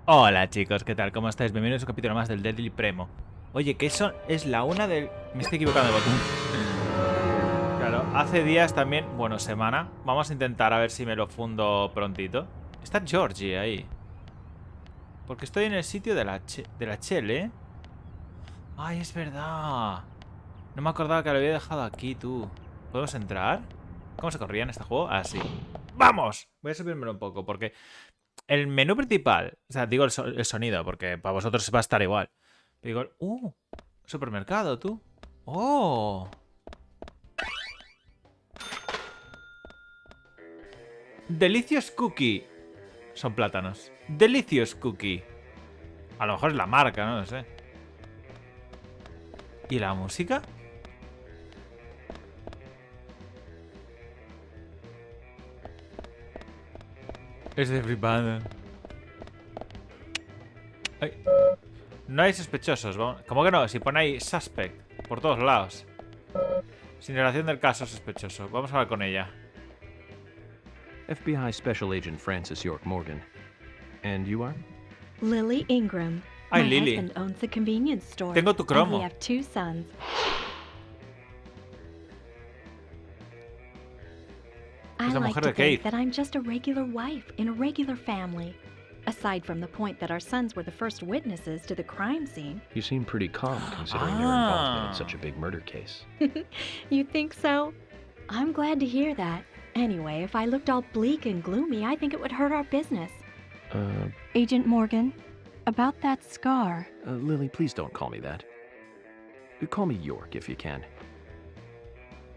Hola chicos, ¿qué tal? ¿Cómo estáis? Bienvenidos a un capítulo más del Deadly Premo. Oye, que eso es la una del... Me estoy equivocando de botón. Claro, hace días también... Bueno, semana. Vamos a intentar a ver si me lo fundo prontito. Está Georgie ahí. Porque estoy en el sitio de la Chele. Ay, es verdad. No me acordaba que lo había dejado aquí, tú. ¿Podemos entrar? ¿Cómo se corría en este juego? Ah, sí. ¡Vamos! Voy a subírmelo un poco porque... El menú principal, o sea, digo el sonido, porque para vosotros va a estar igual. Digo, supermercado, tú. Oh, Delicious Cookie. Son plátanos. Delicious Cookie. A lo mejor es la marca, no lo sé. ¿Y la música? Es de flipando. Ay. No hay sospechosos. ¿Cómo que no? Si pone ahí suspect por todos lados. Sin relación del caso sospechoso. Vamos a hablar con ella. FBI Special Agent Francis York Morgan. And you are? Lily Ingram. Ay, My Lily. husband owns a convenience store. Tengo tu And cromo. we have 2 sons. I Es la like mujer to de Keith. think that I'm just a regular wife in a regular family. Aside from the point that our sons were the first witnesses to the crime scene. You seem pretty calm considering your involvement in such a big murder case. You think so? I'm glad to hear that. Anyway, if I looked all bleak and gloomy, I think it would hurt our business. Agent Morgan, about that scar. Lily, please don't call me that. Call me York if you can.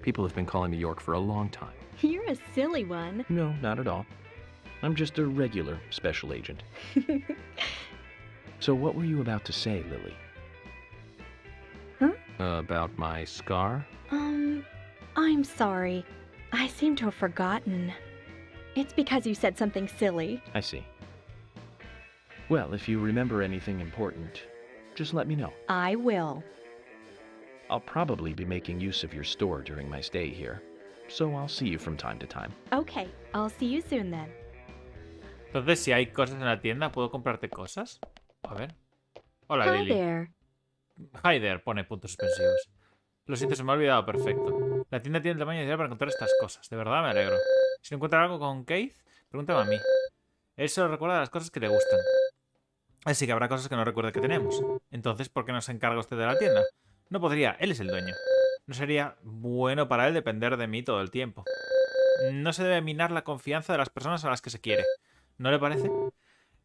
People have been calling me York for a long time. You're a silly one. No, not at all. I'm just a regular special agent. So what were you about to say, Lily? Huh? About my scar? I'm sorry. I seem to have forgotten. It's because you said something silly. I see. Well, if you remember anything important, just let me know. I will. I'll probably be making use of your store during my stay here, so I'll see you from time to time. Okay, I'll see you soon then. Entonces, si hay cosas en la tienda, ¿puedo comprarte cosas? A ver. Hola, Hi Lily. there. Hi there, pone puntos suspensivos. Lo siento, se me ha olvidado, perfecto. La tienda tiene el tamaño ideal para encontrar estas cosas. De verdad me alegro. Si no encuentras algo con Keith, pregúntame a mí. Él solo recuerda las cosas que le gustan. Así que habrá cosas que no recuerde que tenemos. Entonces, ¿por qué no se encarga usted de la tienda? No podría, él es el dueño. No sería bueno para él depender de mí todo el tiempo. No se debe minar la confianza de las personas a las que se quiere. ¿No le parece?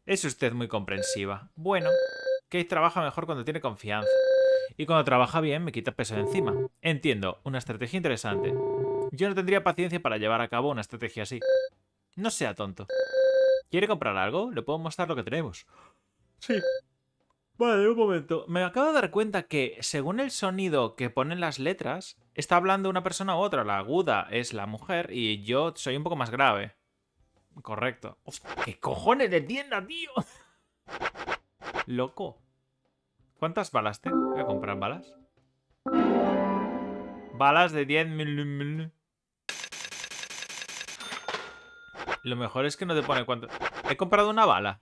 Es usted muy comprensiva. Bueno, Keith trabaja mejor cuando tiene confianza. Y cuando trabaja bien me quita peso de encima. Entiendo, una estrategia interesante. Yo no tendría paciencia para llevar a cabo una estrategia así. No sea tonto. ¿Quiere comprar algo? Le puedo mostrar lo que tenemos. Sí. Vale, un momento. Me acabo de dar cuenta que, según el sonido que ponen las letras, está hablando una persona u otra. La aguda es la mujer y yo soy un poco más grave. Correcto. Hostia, ¿qué cojones de tienda, tío? Loco. ¿Cuántas balas tengo? Voy a comprar balas. Balas de 10 mil. Lo mejor es que no te pone cuánto. He comprado una bala.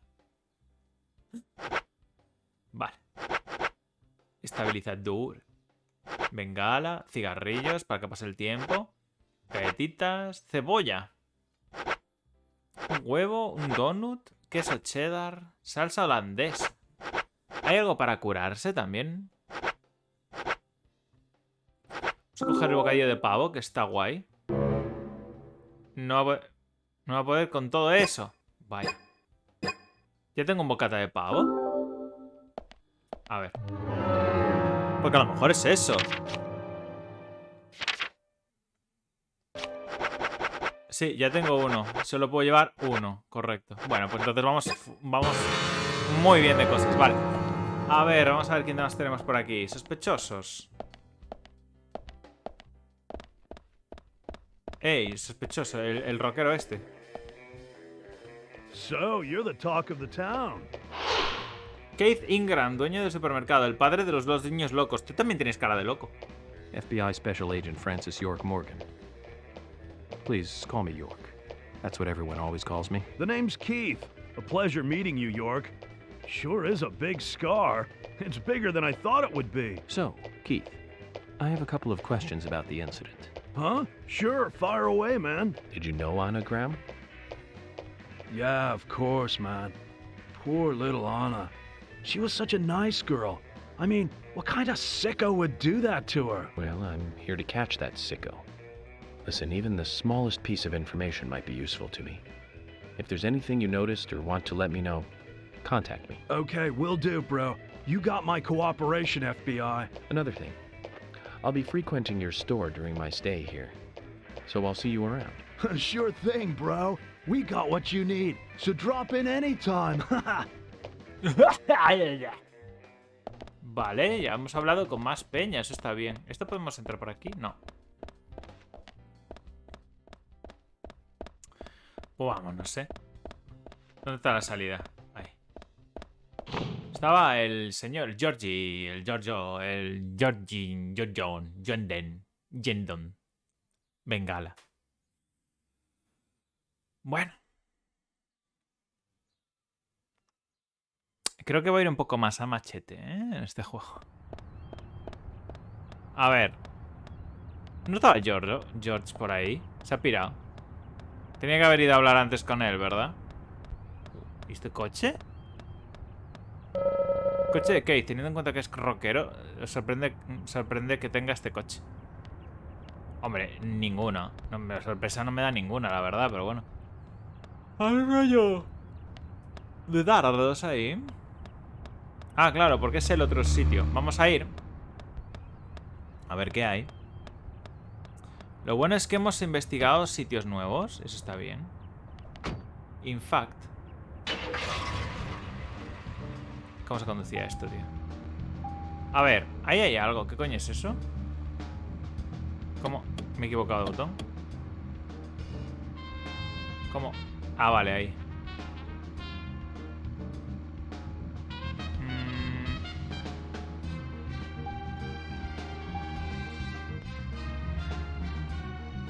Vale. Estabilizador. Bengala. Cigarrillos para que pase el tiempo. Galletitas. Cebolla. Un huevo. Un donut. Queso cheddar. Salsa holandesa. ¿Hay algo para curarse también? Vamos a coger el bocadillo de pavo, que está guay. No va a poder con todo eso. Vaya. Ya tengo un bocata de pavo. A ver. Porque a lo mejor es eso. Sí, ya tengo uno. Solo puedo llevar uno. Correcto. Bueno, pues entonces vamos muy bien de cosas. Vale. A ver, vamos a ver quién más tenemos por aquí. Sospechosos. Ey, sospechoso, el rockero este. So, you're the talk of the town. Keith Ingram, dueño del supermercado, el padre de los dos niños locos. Tú también tienes cara de loco. FBI Special Agent Francis York Morgan. Please call me York. That's what everyone always calls me. The name's Keith. A pleasure meeting you, York. Sure is a big scar. It's bigger than I thought it would be. So, Keith, I have a couple of questions about the incident. Huh? Sure, fire away, man. Did you know Anna Graham? Yeah, of course, man. Poor little Anna. She was such a nice girl. I mean, what kind of sicko would do that to her? Well, I'm here to catch that sicko. Listen, even the smallest piece of information might be useful to me. If there's anything you noticed or want to let me know, contact me. Okay, will do, bro. You got my cooperation, FBI. Another thing, I'll be frequenting your store during my stay here, so I'll see you around. Sure thing, bro. We got what you need, so drop in anytime. Vale, ya hemos hablado con más peña, eso está bien. ¿Esto podemos entrar por aquí? No. Pues vamos, no sé. ¿Dónde está la salida? Ahí. Estaba el señor, el Georgie, Jendon. Bengala. Bueno. Creo que voy a ir un poco más a machete, en este juego. A ver. ¿No estaba George por ahí? Se ha pirado. Tenía que haber ido a hablar antes con él, ¿verdad? ¿Y este coche? Coche de Keith, teniendo en cuenta que es rockero, sorprende que tenga este coche. Hombre, ninguno. No, sorpresa no me da ninguna, la verdad, pero bueno. ¡Al rollo! De dardos ahí. Ah, claro, porque es el otro sitio. Vamos a ir. A ver qué hay. Lo bueno es que hemos investigado sitios nuevos. Eso está bien. In fact. ¿Cómo se conducía esto, tío? A ver, ahí hay algo. ¿Qué coño es eso? ¿Cómo? Me he equivocado de botón. ¿Cómo? Ah, vale, ahí.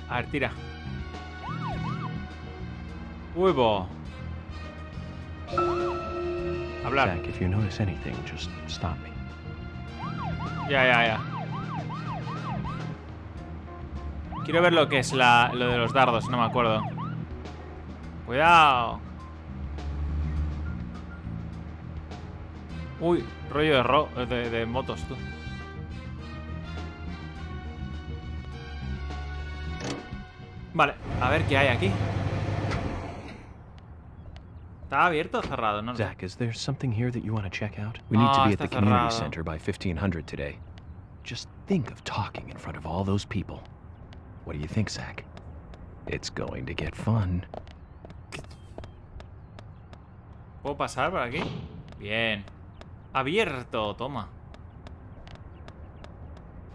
A ver, tira. Uy, bo. Hablar. Zach, if you notice anything, just stop me. Ya. Quiero ver lo que es lo de los dardos, no me acuerdo. Cuidado. Uy, rollo de motos, tú. Vale, a ver qué hay aquí. ¿Está abierto o cerrado? No. Zach, is there something here that you want to check out? We need to be at the community cerrado. center by 1500 today. Just think of talking in front of all those people. What do you think, Zach? It's going to get fun. ¿Puedo pasar por aquí? Bien. Abierto, toma.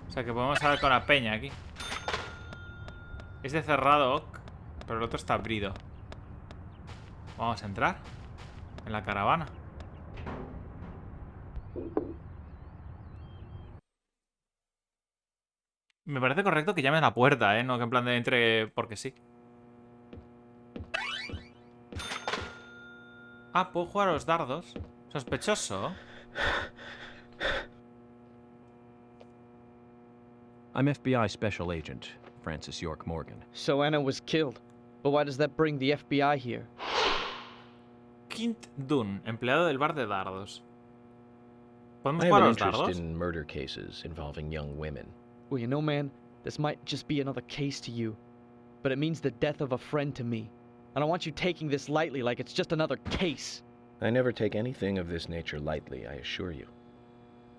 O sea que podemos hablar con la peña aquí. Es de cerrado, ok, pero el otro está abrido. Vamos a entrar en la caravana. Me parece correcto que llame a la puerta, no que en plan de entre porque sí. Ah, puedo jugar a los dardos. Sospechoso. I'm FBI Special Agent Francis York Morgan. So Anna was killed. But why does that bring the FBI here? Kint Dunn, empleado del bar de dardos. ¿Podemos I jugar have a an los interest dardos? in murder cases involving young women. Well, you know, man, this might just be another case to you. But it means the death of a friend to me. I don't want you taking this lightly like it's just another case. I never take anything of this nature lightly, I assure you.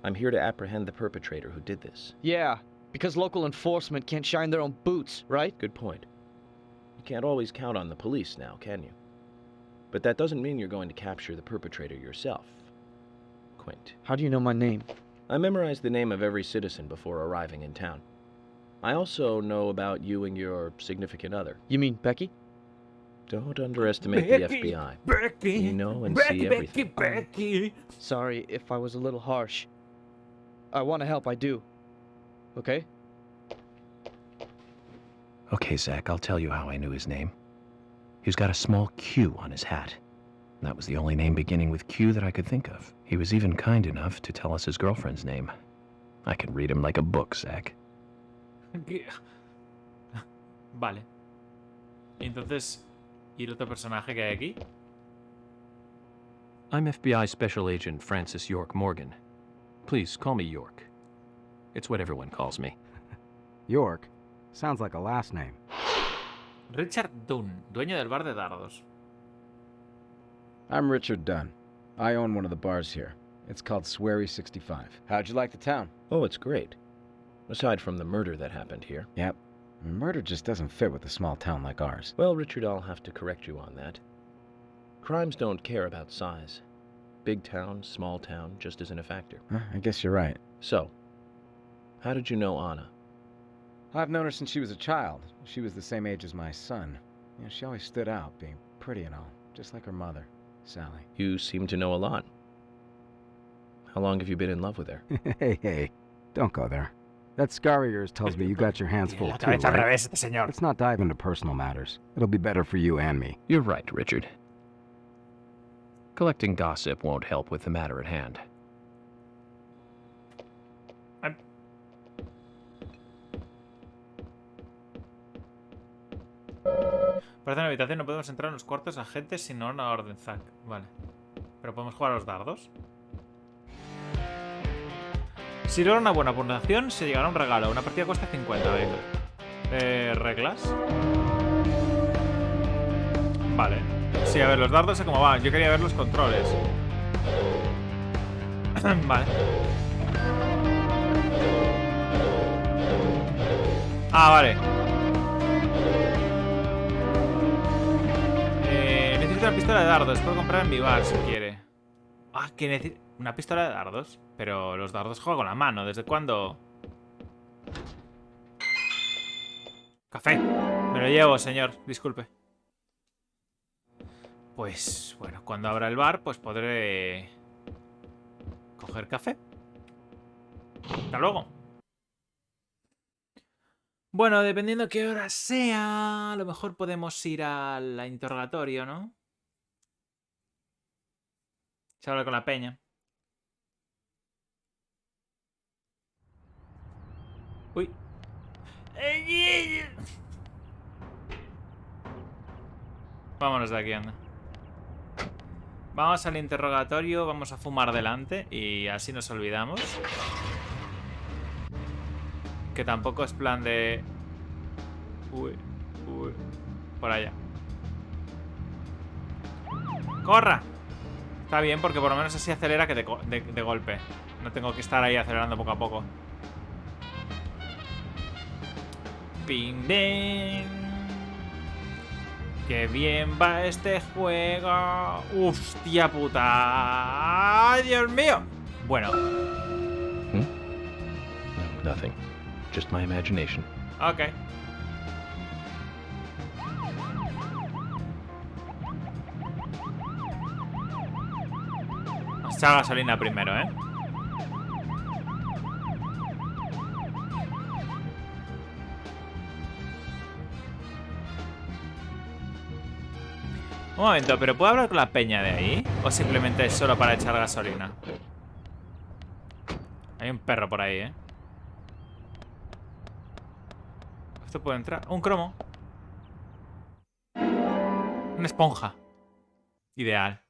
I'm here to apprehend the perpetrator who did this. Yeah, because local enforcement can't shine their own boots, right? Good point. You can't always count on the police now, can you? But that doesn't mean you're going to capture the perpetrator yourself. Quint. How do you know my name? I memorized the name of every citizen before arriving in town. I also know about you and your significant other. You mean Becky? Don't underestimate the FBI. Becky, We know and see everything. Becky. Sorry if I was a little harsh. I want to help, I do. Okay? Okay, Zach, I'll tell you how I knew his name. He's got a small Q on his hat. That was the only name beginning with Q that I could think of. He was even kind enough to tell us his girlfriend's name. I can read him like a book, Zach. Vale. Entonces, ¿y el otro personaje que hay aquí? I'm FBI Special Agent Francis York Morgan. Please call me York. It's what everyone calls me. York? Sounds like a last name. Richard Dunn, dueño del bar de dardos. I'm Richard Dunn. I own one of the bars here. It's called Sweary 65. How'd you like the town? Oh, it's great. Aside from the murder that happened here. Yep. Murder just doesn't fit with a small town like ours. Well, Richard, I'll have to correct you on that. Crimes don't care about size. Big town, small town, just isn't a factor. I guess you're right. So, how did you know Anna? I've known her since she was a child. She was the same age as my son. You know, she always stood out, being pretty and all, just like her mother, Sally. You seem to know a lot. How long have you been in love with her? Hey, don't go there. That scar of yours tells me you got your hands full La too, cabeza al right? revés, este señor. Let's not dive into personal matters. It'll be better for you and me. You're right, Richard. Collecting gossip won't help with the matter at hand. Parece una habitación, no podemos entrar en los cuartos agentes sin una orden, Zack. Vale. Pero podemos jugar a los dardos. Si logra una buena puntuación, se llegará un regalo. Una partida cuesta 50, venga. Reglas. Vale. Sí, a ver, los dardos sé cómo van. Yo quería ver los controles. Vale. Ah, vale. Necesito una pistola de dardos. Puedo comprar en mi bar si quiere. Ah, que necesito una pistola de dardos. Pero los dardos juego con la mano. ¿Desde cuándo? Café. Me lo llevo, señor. Disculpe. Pues, bueno, cuando abra el bar, pues podré coger café. Hasta luego. Bueno, dependiendo qué hora sea, a lo mejor podemos ir al interrogatorio, ¿no? Se habla con la peña. Uy. Vámonos de aquí, anda. Vamos al interrogatorio, vamos a fumar delante y así nos olvidamos. Que tampoco es plan de... Uy. Por allá. ¡Corra! Está bien porque por lo menos así acelera que de golpe. No tengo que estar ahí acelerando poco a poco. Ping, ding. ¡Qué bien va este juego! ¡Hostia puta! ¡Ay, Dios mío! Bueno. No, nothing. Just my imagination. Ok. Vamos a echar gasolina primero, ¿eh? Un momento, ¿pero puedo hablar con la peña de ahí? ¿O simplemente es solo para echar gasolina? Hay un perro por ahí, ¿eh? ¿Esto puede entrar? Un cromo. Una esponja. Ideal.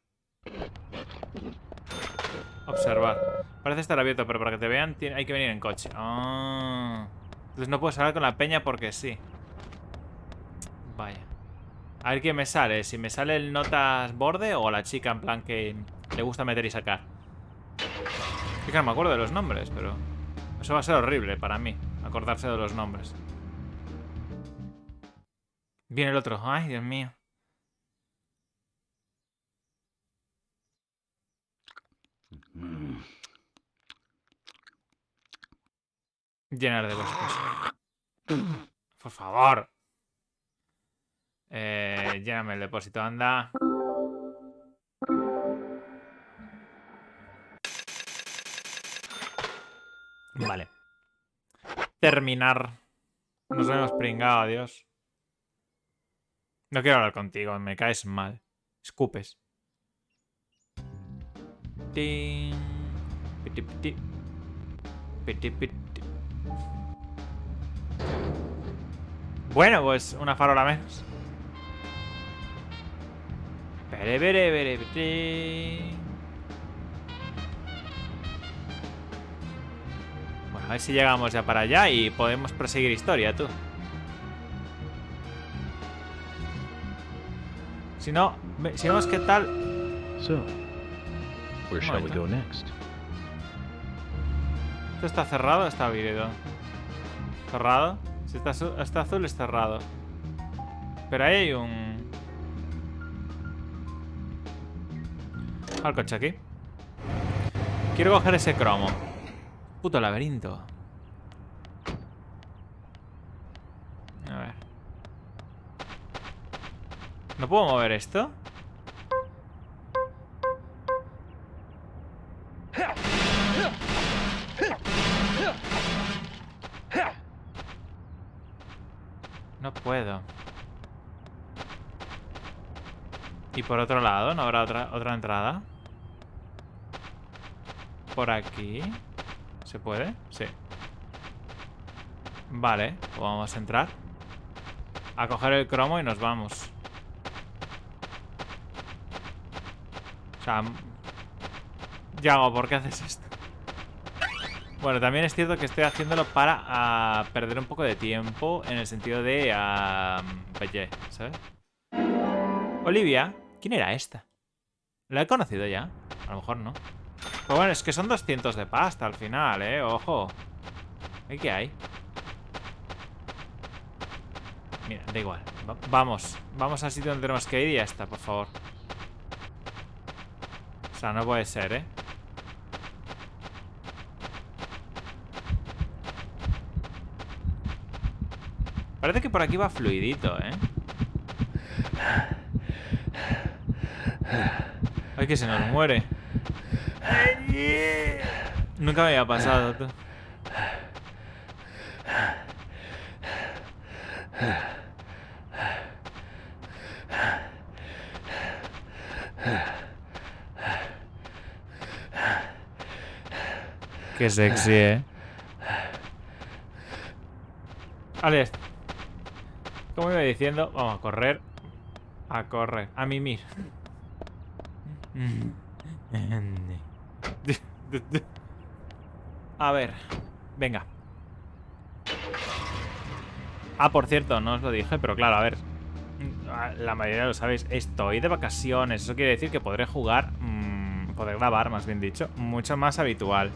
Observar. Parece estar abierto, pero para que te vean hay que venir en coche. Ah. Entonces no puedes hablar con la peña porque sí. Vaya. A ver qué me sale. Si me sale el notas borde o la chica en plan que le gusta meter y sacar. Es que no me acuerdo de los nombres, pero... Eso va a ser horrible para mí, acordarse de los nombres. Viene el otro. Ay, Dios mío. Llenar de bosques. Por favor. Lléname el depósito, anda. Vale. Terminar. Nos hemos pringado, adiós. No quiero hablar contigo, me caes mal. Escupes. piti. Piti, piti. Piti, piti. Bueno, pues una farola menos. Pere, pere, pere, pere. Bueno, a ver si llegamos ya para allá y podemos proseguir historia, tú. Si no, si vemos qué tal. So, where shall we Momento. go next? ¿Esto está cerrado o está abierto? ¿Cerrado? Si está azul es cerrado. Pero ahí hay un... Al coche aquí. Quiero coger ese cromo. Puto laberinto. A ver. ¿No puedo mover esto? No puedo. Y por otro lado, ¿no habrá otra entrada? Por aquí. ¿Se puede? Sí. Vale, pues vamos a entrar. A coger el cromo y nos vamos. O sea... Yago, ¿por qué haces esto? Bueno, también es cierto que estoy haciéndolo para perder un poco de tiempo. En el sentido de... Oye, ¿sabes? Olivia. ¿Quién era esta? ¿La he conocido ya? A lo mejor no. Pues bueno, es que son 200 de pasta al final, ojo. ¿Y qué hay? Mira, da igual. Vamos al sitio donde tenemos que ir y ya está, por favor. O sea, no puede ser, Parece que por aquí va fluidito, Ay, que se nos muere. Nunca me había pasado, tú. Qué sexy, Vale. Como iba diciendo, vamos a correr. A correr. A mimir. A ver. Venga. Ah, por cierto, no os lo dije, pero claro, a ver. La mayoría lo sabéis. Estoy de vacaciones. Eso quiere decir que podré jugar... podré grabar, más bien dicho. Mucho más habitual.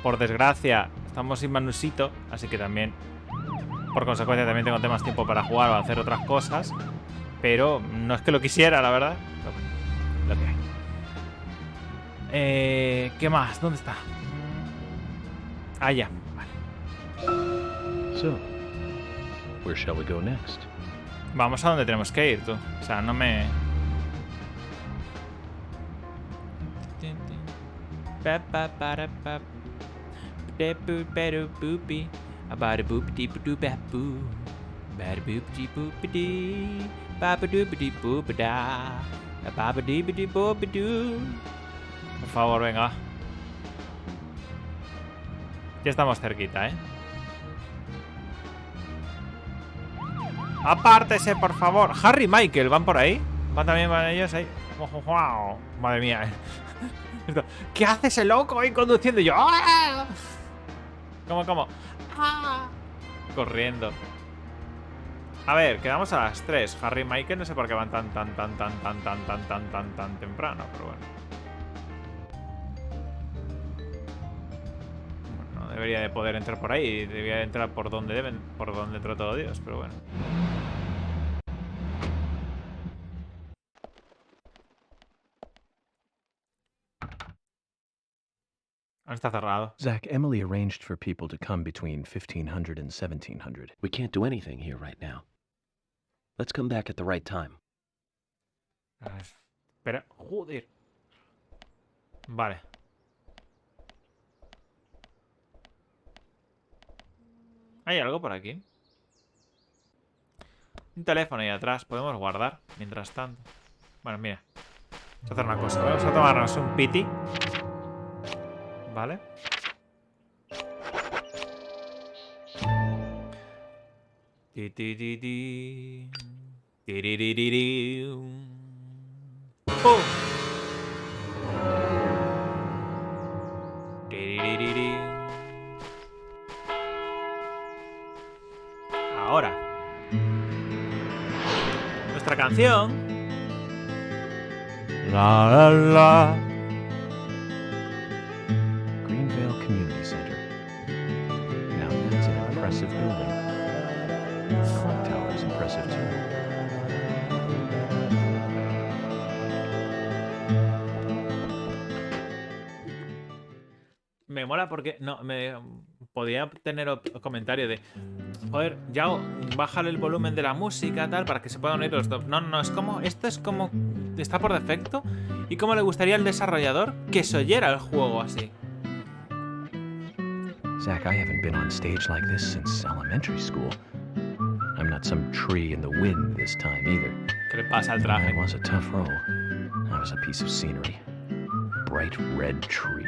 Por desgracia, estamos sin Manusito. Así que también... Por consecuencia, también tengo más tiempo para jugar o hacer otras cosas. Pero no es que lo quisiera, la verdad. Pero bueno, lo que hay. ¿Qué más? ¿Dónde está? Ah, ya. Vale. So, where shall we go next? Vamos a donde tenemos que ir, tú. O sea, no me... Por favor, venga. Ya estamos cerquita, Apártese, por favor. Harry y Michael, ¿van por ahí? ¿Van también van ellos ahí? ¡Wow! Madre mía, ¿Qué hace ese loco ahí conduciendo? Y yo... ¡ah! ¿Cómo? ¡Ah! Corriendo. A ver, quedamos a las 3. Harry y Michael no sé por qué van tan temprano, pero bueno. No debería de poder entrar por ahí. Debería de entrar por donde entra todo Dios, pero bueno. Está cerrado. Zach, Emily arranged for people to come between 1500 and 1700. We can't do anything here right now. Let's come back at the right time. A ver, espera, joder. Vale. ¿Hay algo por aquí? Un teléfono ahí atrás. Podemos guardar mientras tanto. Bueno, mira. Vamos a hacer una cosa. Vamos a tomarnos un piti. ¿Vale? Ti, ti, ti, ti. Tiriririri. ¡Pum! Tiriririri. Ahora. Nuestra canción. La la la. Greenvale Community Center. Now that's an impressive building. The clock tower is impressive too. Me mola porque no me podía tener comentario de joder, ya bájale el volumen de la música tal para que se puedan oír los dos. No, no, es como esto es como está por defecto y como le gustaría al desarrollador que se oyera el juego así. Zach, I haven't been on stage like this since elementary school. I'm not some tree in the wind this time either. ¿Qué le pasa al It traje? was a tough role. I was a piece of scenery. Bright red tree.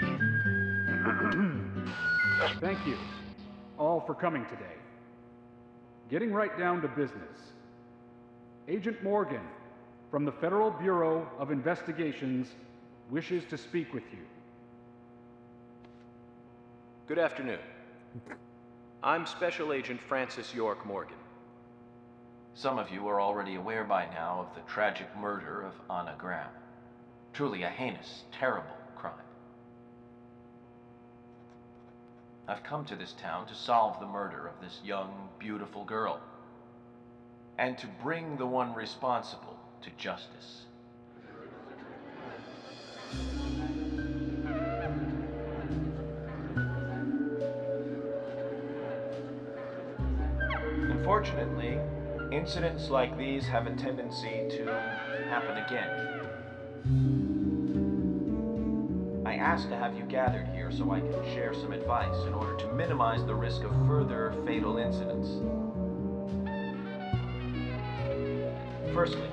Thank you all for coming today. Getting right down to business. Agent Morgan from the Federal Bureau of Investigations wishes to speak with you. Good afternoon. I'm Special Agent Francis York Morgan. Some of you are already aware by now of the tragic murder of Anna Graham. Truly a heinous, terrible crime. I've come to this town to solve the murder of this young, beautiful girl, and to bring the one responsible to justice. Unfortunately, incidents like these have a tendency to happen again. I asked to have you gathered here so I can share some advice in order to minimize the risk of further fatal incidents. Firstly,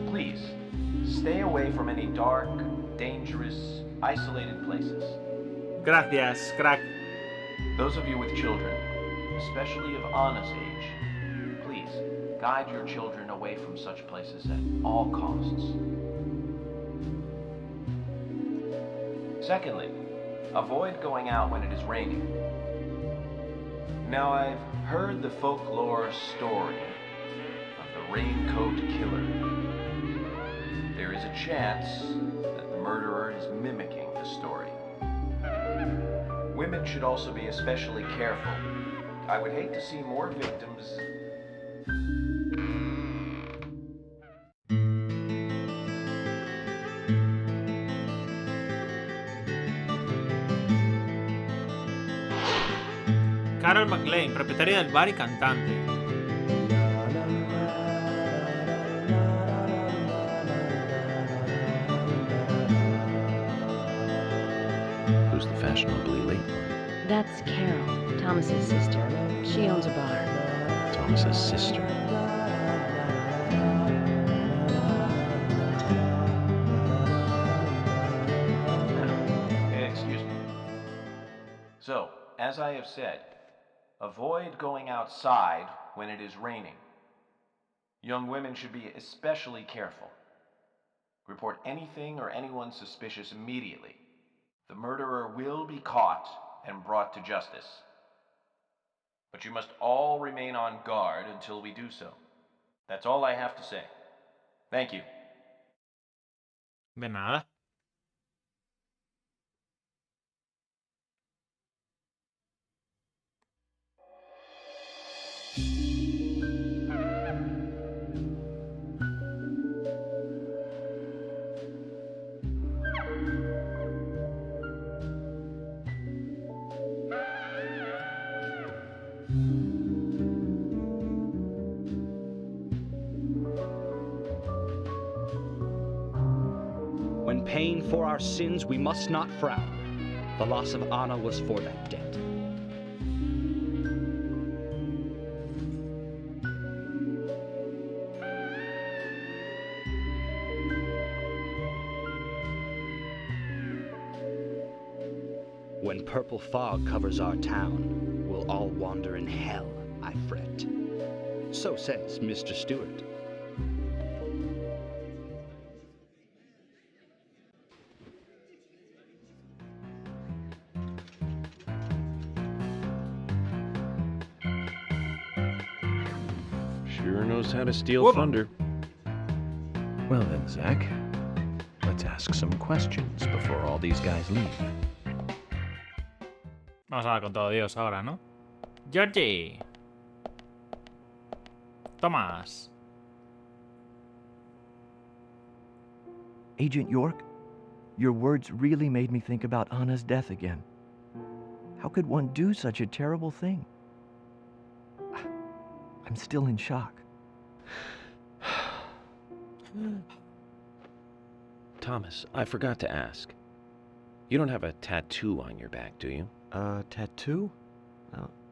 please, stay away from any dark, dangerous, isolated places. Gracias, crack. Those of you with children, especially of Anna's age, please guide your children away from such places at all costs. Secondly, avoid going out when it is raining. Now, I've heard the folklore story of the raincoat killer. There is a chance that the murderer is mimicking the story. Women should also be especially careful. I would hate to see more victims. Carol McLean, propietaria del bar y cantante. Who's the fashionably late one? That's Carol, Thomas's sister. She owns a bar. Thomas's sister. Excuse me. So, as I have said, avoid going outside when it is raining. Young women should be especially careful. Report anything or anyone suspicious immediately. The murderer will be caught and brought to justice. But you must all remain on guard until we do so. That's all I have to say. Thank you. De nada. When paying for our sins, we must not frown. The loss of Anna was for that debt. When purple fog covers our town, we'll all wander in hell, I fret. So says Mr. Stewart. Sure knows how to steal thunder. Well then, Zach, let's ask some questions before all these guys leave. Vamos a hablar con todo Dios ahora, ¿no? Georgie. Tomás. Agent York, your words really made me think about Anna's death again. How could one do such a terrible thing? I'm still in shock. Thomas, I forgot to ask. You don't have a tattoo on your back, do you? Tattoo?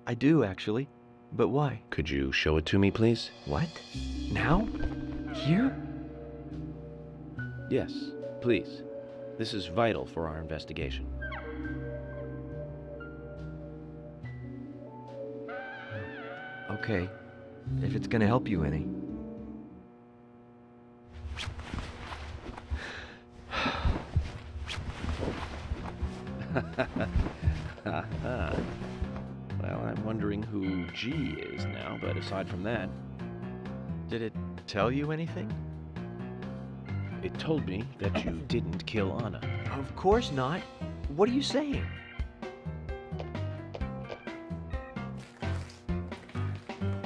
I do, actually. But why? Could you show it to me, please? What? Now? Here? Yes, please. This is vital for our investigation. Okay. If it's gonna help you any. Well, I'm wondering who G is now, but aside from that... Did it tell you anything? It told me that you didn't kill Anna. Of course not. What are you saying?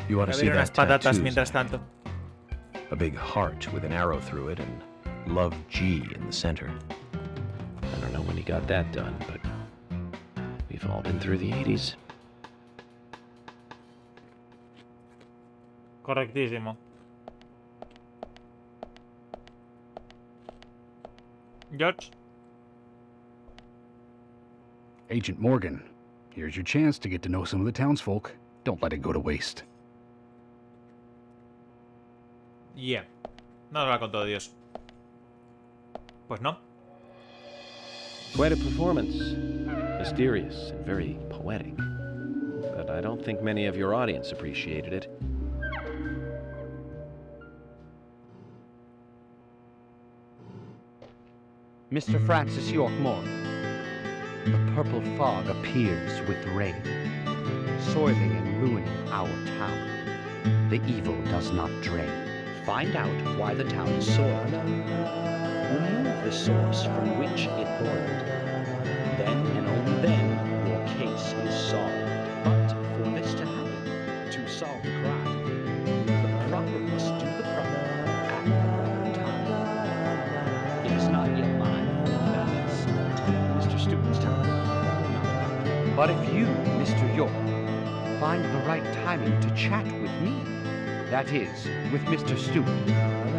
You ought to see unas that patatas tattoo, mientras Zach. tanto. A big heart with an arrow through it and Love G in the center. I don't know when he got that done, but we've all been through the 80s. Correctísimo. George? Agent Morgan, here's your chance to get to know some of the townsfolk. Don't let it go to waste. Yeah. No lo va con todo Dios. Pues no. Quite a performance. Mysterious and very poetic. But I don't think many of your audience appreciated it. Mr. Francis York Moore. The purple fog appears with rain, soiling and ruining our town. The evil does not drain. Find out why the town is soiled. Remove the source from which it boiled. Then and only then your case is solved. But for this to happen, to solve the crime, the proper must do the proper at the proper time. It is not yet mine, that is Mr. Stewart's time. Not mine. But if you, Mr. York, find the right timing to chat with me, that is, with Mr. Stewart,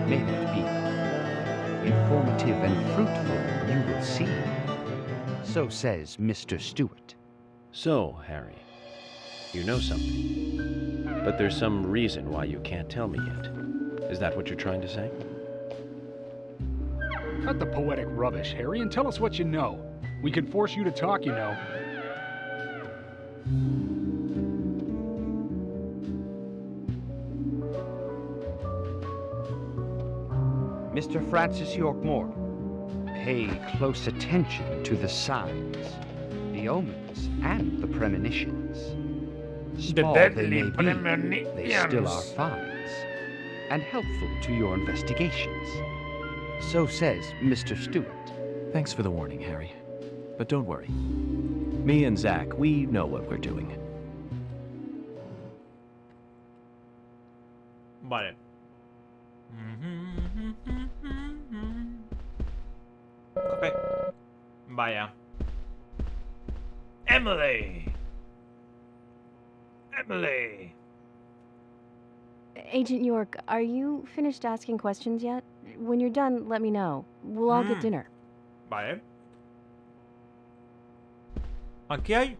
may that be informative and fruitful, you will see. So says Mr. Stewart. So, Harry, you know something. But there's some reason why you can't tell me yet. Is that what you're trying to say? Cut the poetic rubbish, Harry, and tell us what you know. We can force you to talk, you know. Mr. Francis York Moore, pay close attention to the signs, the omens, and the premonitions. Small they may be, they still are finds, and helpful to your investigations. So says Mr. Stewart. Thanks for the warning, Harry. But don't worry. Me and Zach, we know what we're doing. Vale. Okay. Vaya. Emily! Emily! Agent York, are you finished asking questions yet? When you're done, let me know. We'll all get dinner. Vale. Aquí hay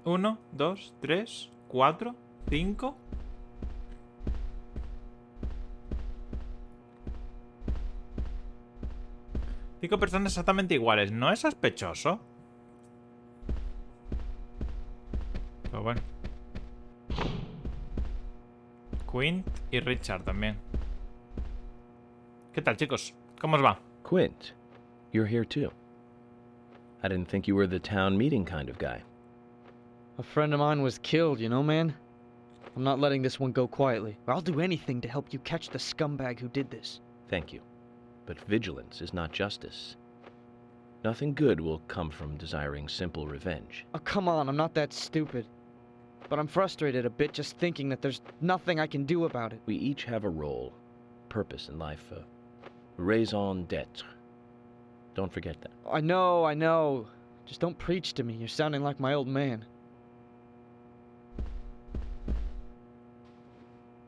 1, 2, 3, 4, 5. Cinco personas exactamente iguales. ¿No es sospechoso? Pero bueno. Quint y Richard también. ¿Qué tal, chicos? ¿Cómo os va? Quint, you're here too. I didn't think you were the town meeting kind of guy. A friend of mine was killed, you know, man? I'm not letting this one go quietly. I'll do anything to help you catch the scumbag who did this. Thank you. But vigilance is not justice. Nothing good will come from desiring simple revenge. Oh, come on, I'm not that stupid. But I'm frustrated a bit just thinking that there's nothing I can do about it. We each have a role, purpose in life, a raison d'etre. Don't forget that. I know. Just don't preach to me. You're sounding like my old man.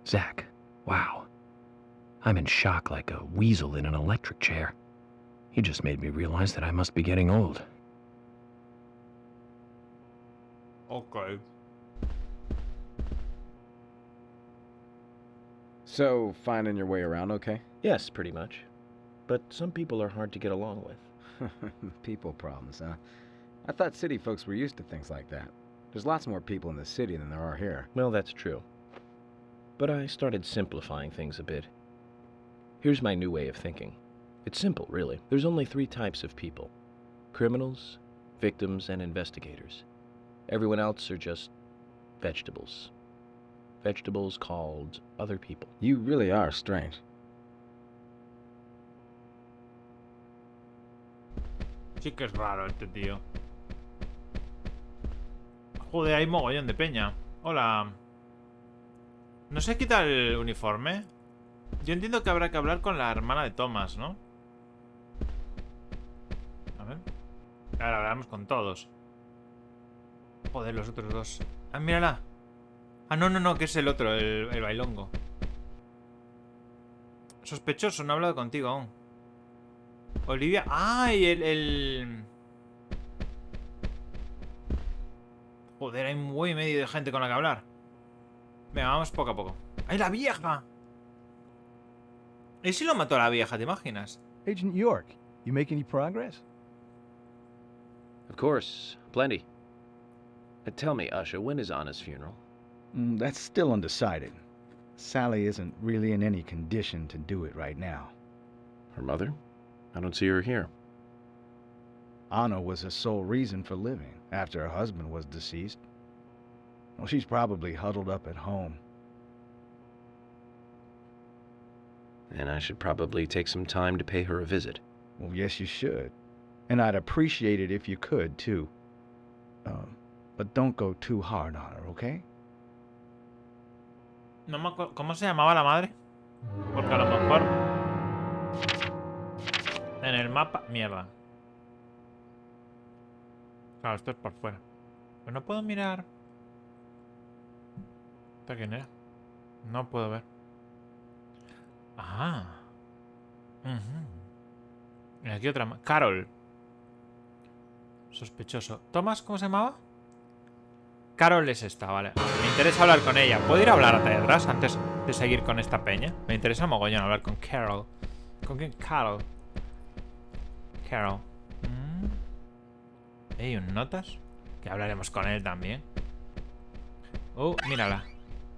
Zach, wow. I'm in shock like a weasel in an electric chair. You just made me realize that I must be getting old. Okay. So, finding your way around okay? Yes, pretty much. But some people are hard to get along with. People problems, huh? I thought city folks were used to things like that. There's lots more people in the city than there are here. Well, that's true. But I started simplifying things a bit. Here's my new way of thinking. It's simple, really. There's only 3 types of people. Criminals, victims, and investigators. Everyone else are just vegetables. Vegetables called other people. You really are strange. Sí que es raro este tío. Joder, hay mogollón de peña. Hola. ¿No se quita el uniforme? Yo entiendo que habrá que hablar con la hermana de Thomas, ¿no? A ver. Ahora hablamos con todos. Joder, los otros dos. Ah, mírala. Ah, no, que es el otro, el bailongo. Sospechoso, no he hablado contigo aún. Olivia. ¡Ah! Y el... Joder, hay muy medio de gente con la que hablar. Venga, vamos poco a poco. ¡Ay, la vieja! ¿Y si lo mató a la vieja, te imaginas? Agent York, you make any progress? Of course, plenty. Tell me, Usha, when is Anna's funeral? That's still undecided. Sally isn't really in any condition to do it right now. Her mother? I don't see her here. Anna was her sole reason for living after her husband was deceased. Well, she's probably huddled up at home. And I should probably take some time to pay her a visit. Well, yes, you should. And I'd appreciate it if you could, too. But don't go too hard on her, okay? No me acuerdo. ¿Cómo se llamaba la madre? Porque a lo mejor... En el mapa... Mierda. Claro, esto es por fuera. Pero no puedo mirar... ¿Esta quién era? No puedo ver. Ah. Y aquí otra más. Carol. Sospechoso. ¿Thomas cómo se llamaba? Carol es esta, vale. Me interesa hablar con ella. ¿Puedo ir a hablar hacia atrás antes de seguir con esta peña? Me interesa mogollón hablar con Carol. ¿Con quién? Carol. Carol. ¿Hay un notas? Que hablaremos con él también. Mírala.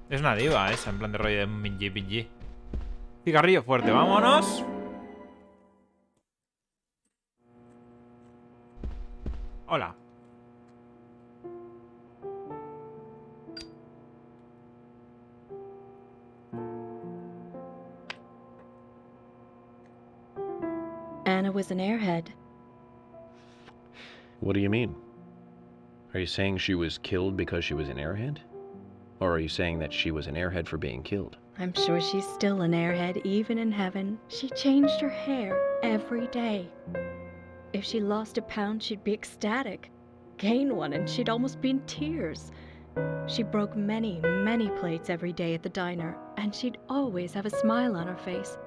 Es una diva esa, en plan de rollo de Minji Pinji. Cigarrillo fuerte, vámonos. Hola. Anna was an airhead. What do you mean? Are you saying she was killed because she was an airhead? Or are you saying that she was an airhead for being killed? I'm sure she's still an airhead, even in heaven. She changed her hair every day. If she lost a pound, she'd be ecstatic. Gain one, and she'd almost be in tears. She broke many, many plates every day at the diner, and she'd always have a smile on her face.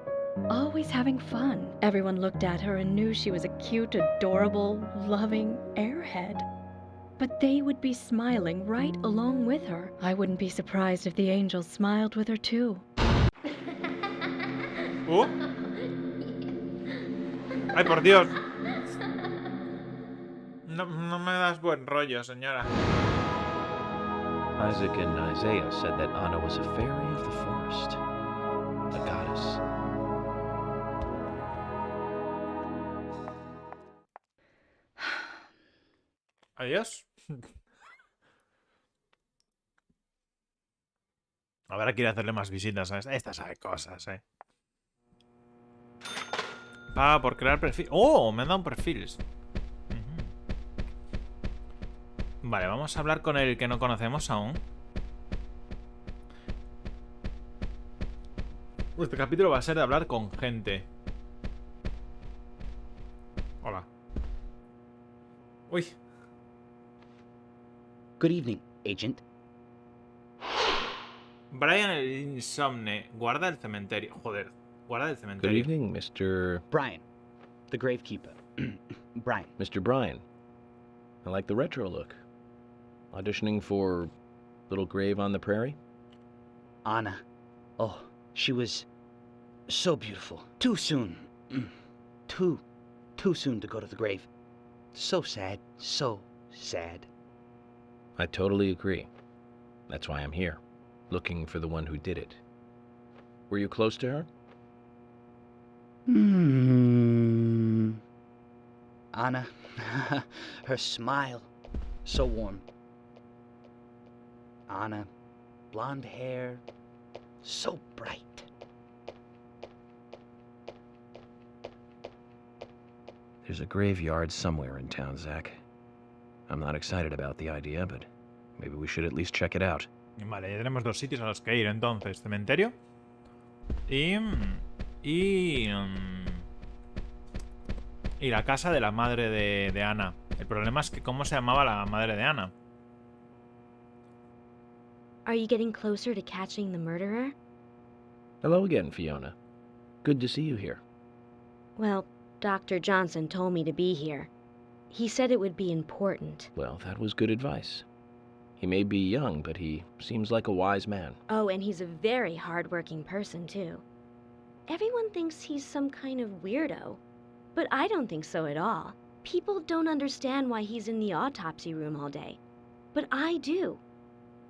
Always having fun. Everyone looked at her and knew she was a cute, adorable, loving airhead. But they would be smiling right along with her. I wouldn't be surprised if the angels smiled with her too. Ay, por Dios. No me das buen rollo, señora. Isaac and Isaiah said that Anna was a fairy of the forest, a goddess. Adiós. Ahora quiere hacerle más visitas a esta sabe cosas, Paga por crear perfil. ¡Oh! Me han dado un perfil. Vale, vamos a hablar con el que no conocemos aún. Este capítulo va a ser de hablar con gente. Hola. Uy. Good evening, Agent. Brian el Insomne. Guarda el cementerio. Joder. Guarda el Good cementerio. evening, Mr. Brian, the gravekeeper. Brian. Mr. Brian. I like the retro look. Auditioning for Little Grave on the Prairie? Anna. Oh, she was so beautiful. Too soon. Too soon to go to the grave. So sad. So sad. I totally agree. That's why I'm here, looking for the one who did it. Were you close to her? Anna. Her smile. So warm. Anna. Blonde hair. So bright. There's a graveyard somewhere in town, Zach. I'm not excited about the idea, but maybe we should at least check it out. Vale, ya tenemos dos sitios a los que ir entonces. Cementerio. Y la casa de la madre de Anna. El problema es que ¿cómo se llamaba la madre de Anna? Are you getting closer to catching the murderer? Hello again, Fiona. Good to see you here. Well, Dr. Johnson told me to be here. He said it would be important. Well, that was good advice. He may be young, but he seems like a wise man. Oh, and he's a very hard-working person, too. Everyone thinks he's some kind of weirdo, but I don't think so at all. People don't understand why he's in the autopsy room all day, but I do.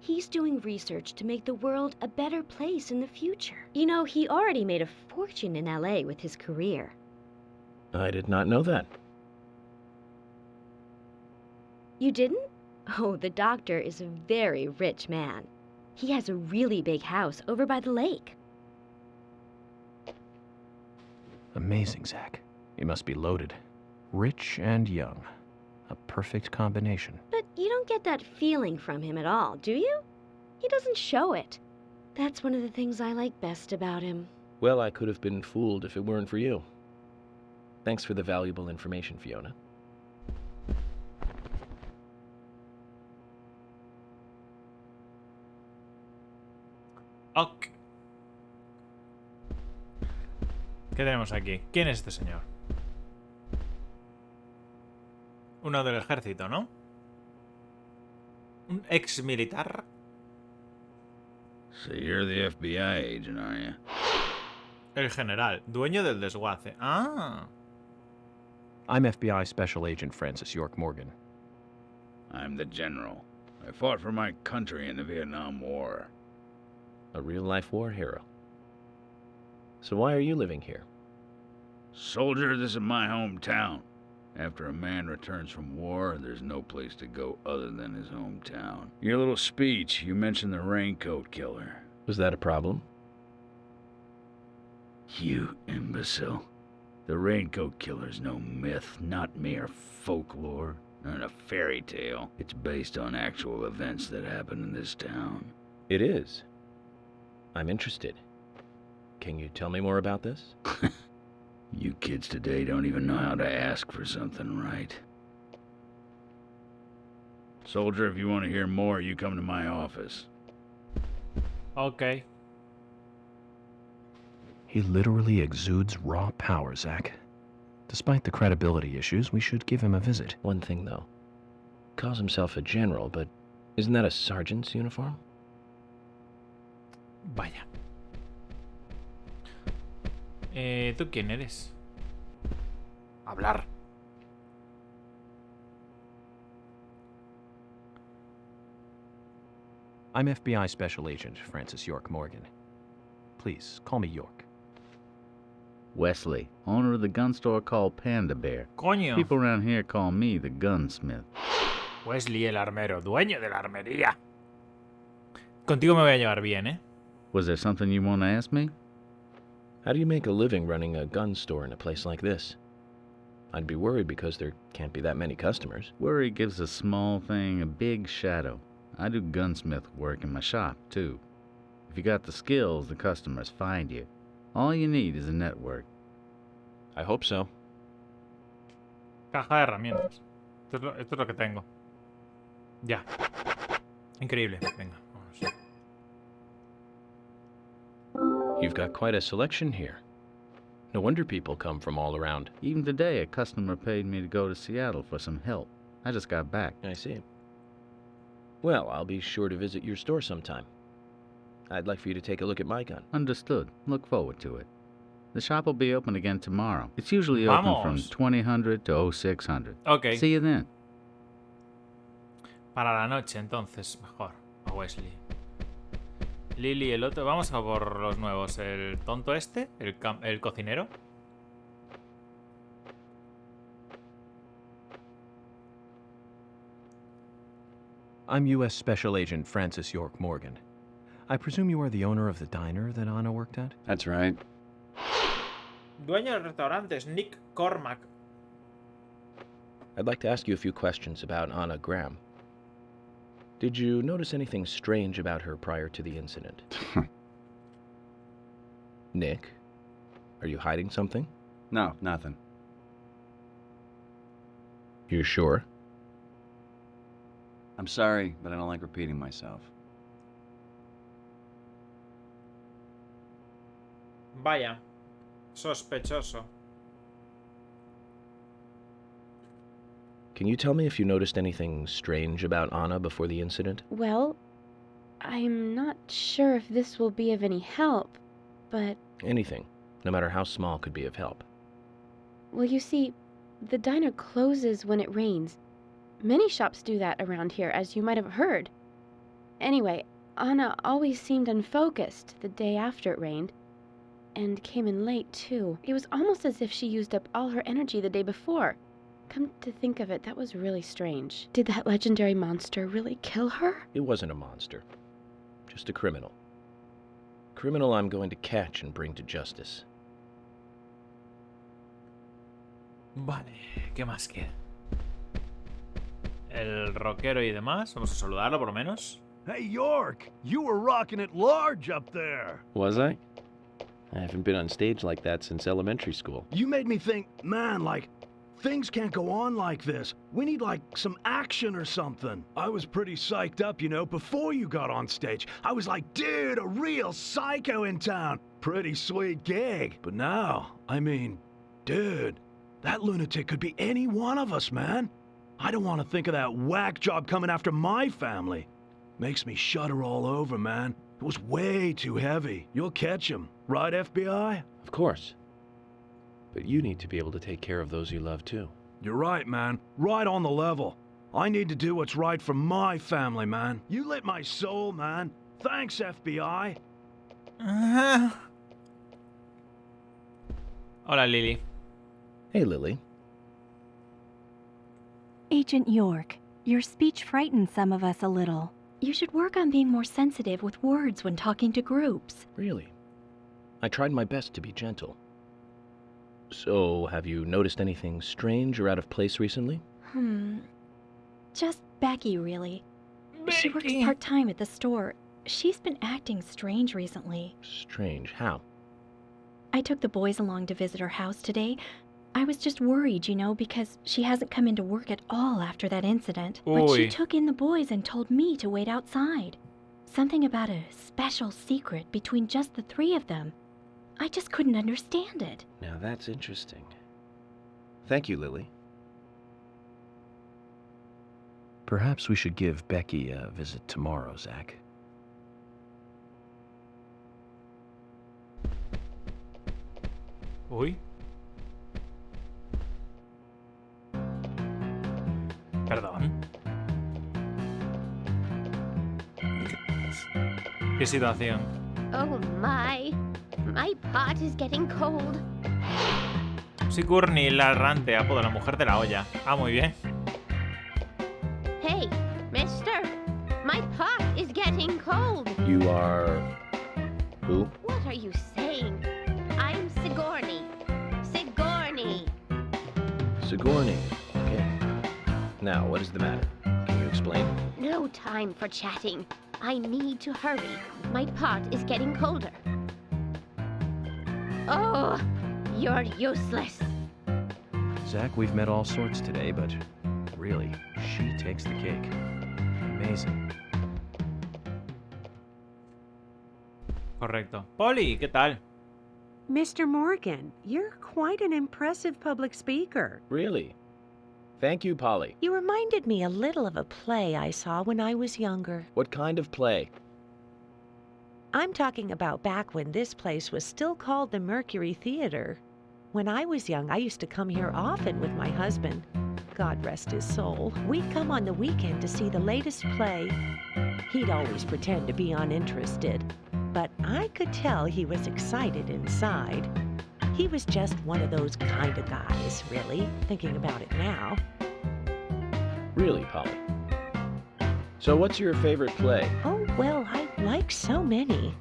He's doing research to make the world a better place in the future. You know, he already made a fortune in LA with his career. I did not know that. You didn't? Oh, the doctor is a very rich man. He has a really big house over by the lake. Amazing, Zach. He must be loaded. Rich and young. A perfect combination. But you don't get that feeling from him at all, do you? He doesn't show it. That's one of the things I like best about him. Well, I could have been fooled if it weren't for you. Thanks for the valuable information, Fiona. Ok. ¿Qué tenemos aquí? ¿Quién es este señor? Uno del ejército, ¿no? Un ex militar. So you're the FBI agent, are you? El general, dueño del desguace. Ah. I'm FBI Special Agent Francis York Morgan. I'm the general. I fought for my country in the Vietnam War. A real-life war hero. So why are you living here? Soldier, this is my hometown. After a man returns from war, there's no place to go other than his hometown. Your little speech, you mentioned the raincoat killer. Was that a problem? You imbecile. The raincoat killer's no myth, not mere folklore, not a fairy tale. It's based on actual events that happened in this town. It is. I'm interested. Can you tell me more about this? You kids today don't even know how to ask for something right. Soldier, if you want to hear more, you come to my office. Ok. He literally exudes raw power, Zach. Despite the credibility issues, we should give him a visit. One thing, though. Calls himself a general, but isn't that a sergeant's uniform? Vaya. ¿Tú quién eres? Hablar. I'm FBI Special Agent Francis York Morgan. Please, call me York. Wesley, owner of the gun store called Panda Bear. Coño. People around here call me the gunsmith. Wesley el armero, dueño de la armería. Contigo me voy a llevar bien, ¿eh? Was there something you want to ask me? How do you make a living running a gun store in a place like this? I'd be worried because there can't be that many customers. Worry gives a small thing a big shadow. I do gunsmith work in my shop, too. If you got the skills, the customers find you. All you need is a network. I hope so. Caja de herramientas. Esto es lo que tengo. Ya. Increíble. Venga, vamos. You've got quite a selection here. No wonder people come from all around. Even today, a customer paid me to go to Seattle for some help. I just got back. I see. Well, I'll be sure to visit your store sometime. I'd like for you to take a look at my gun. Understood. Look forward to it. The shop will be open again tomorrow. It's usually open from 2000 to 0600. Okay. See you then. Para la noche, entonces, mejor. A Wesley. Lily, el otro. Vamos a por los nuevos. El tonto este, el cocinero. I'm U.S. Special Agent Francis York Morgan. I presume you are the owner of the diner that Anna worked at? That's right. Dueño del restaurante es Nick Cormack. I'd like to ask you a few questions about Anna Graham. Did you notice anything strange about her prior to the incident? Nick, are you hiding something? No, nothing. You're sure? I'm sorry, but I don't like repeating myself. Vaya. Sospechoso. Can you tell me if you noticed anything strange about Anna before the incident? Well, I'm not sure if this will be of any help, but... Anything, no matter how small, could be of help. Well, you see, the diner closes when it rains. Many shops do that around here, as you might have heard. Anyway, Anna always seemed unfocused the day after it rained. And came in late, too. It was almost as if she used up all her energy the day before. Come to think of it, that was really strange. Did that legendary monster really kill her? It wasn't a monster. Just a criminal. Criminal I'm going to catch and bring to justice. Vale, ¿qué más queda? El rockero y demás. Vamos a saludarlo por lo menos. Hey, York! You were rocking it large up there! Was I? I haven't been on stage like that since elementary school. You made me think, man, like, things can't go on like this. We need, like, some action or something. I was pretty psyched up, you know, before you got on stage. I was like, dude, a real psycho in town. Pretty sweet gig. But now, I mean, dude, that lunatic could be any one of us, man. I don't want to think of that whack job coming after my family. Makes me shudder all over, man. It was way too heavy. You'll catch him, right, FBI? Of course. But you need to be able to take care of those you love, too. You're right, man. Right on the level. I need to do what's right for my family, man. You lit my soul, man. Thanks, FBI. Hola, Lily. Hey, Lily. Agent York, your speech frightened some of us a little. You should work on being more sensitive with words when talking to groups. Really? I tried my best to be gentle. So, have you noticed anything strange or out of place recently? Just Becky, really. She works part-time at the store. She's been acting strange recently. Strange? How? I took the boys along to visit her house today. I was just worried, you know, because she hasn't come into work at all after that incident. But she took in the boys and told me to wait outside. Something about a special secret between just the three of them. I just couldn't understand it. Now that's interesting. Thank you, Lily. Perhaps we should give Becky a visit tomorrow, Zach. Uy. Perdón. ¿Qué situación? Oh my pot is getting cold. Sigourney la errante, apodo la mujer de la olla. Ah, muy bien. Hey, mister, my pot is getting cold. You are... who? What are you saying? I'm Sigourney. Sigourney. Sigourney. Okay. Now, what is the matter? Can you explain? No time for chatting. I need to hurry. My pot is getting colder. Oh, you're useless. Zach, we've met all sorts today, but really, she takes the cake. Amazing. Correcto. Polly, ¿qué tal? Mr. Morgan, you're quite an impressive public speaker. Really? Thank you, Polly. You reminded me a little of a play I saw when I was younger. What kind of play? I'm talking about back when this place was still called the Mercury Theater. When I was young, I used to come here often with my husband. God rest his soul. We'd come on the weekend to see the latest play. He'd always pretend to be uninterested, but I could tell he was excited inside. He was just one of those kind of guys, really, thinking about it now. Really, Polly? So what's your favorite play? Oh, well, I like so many.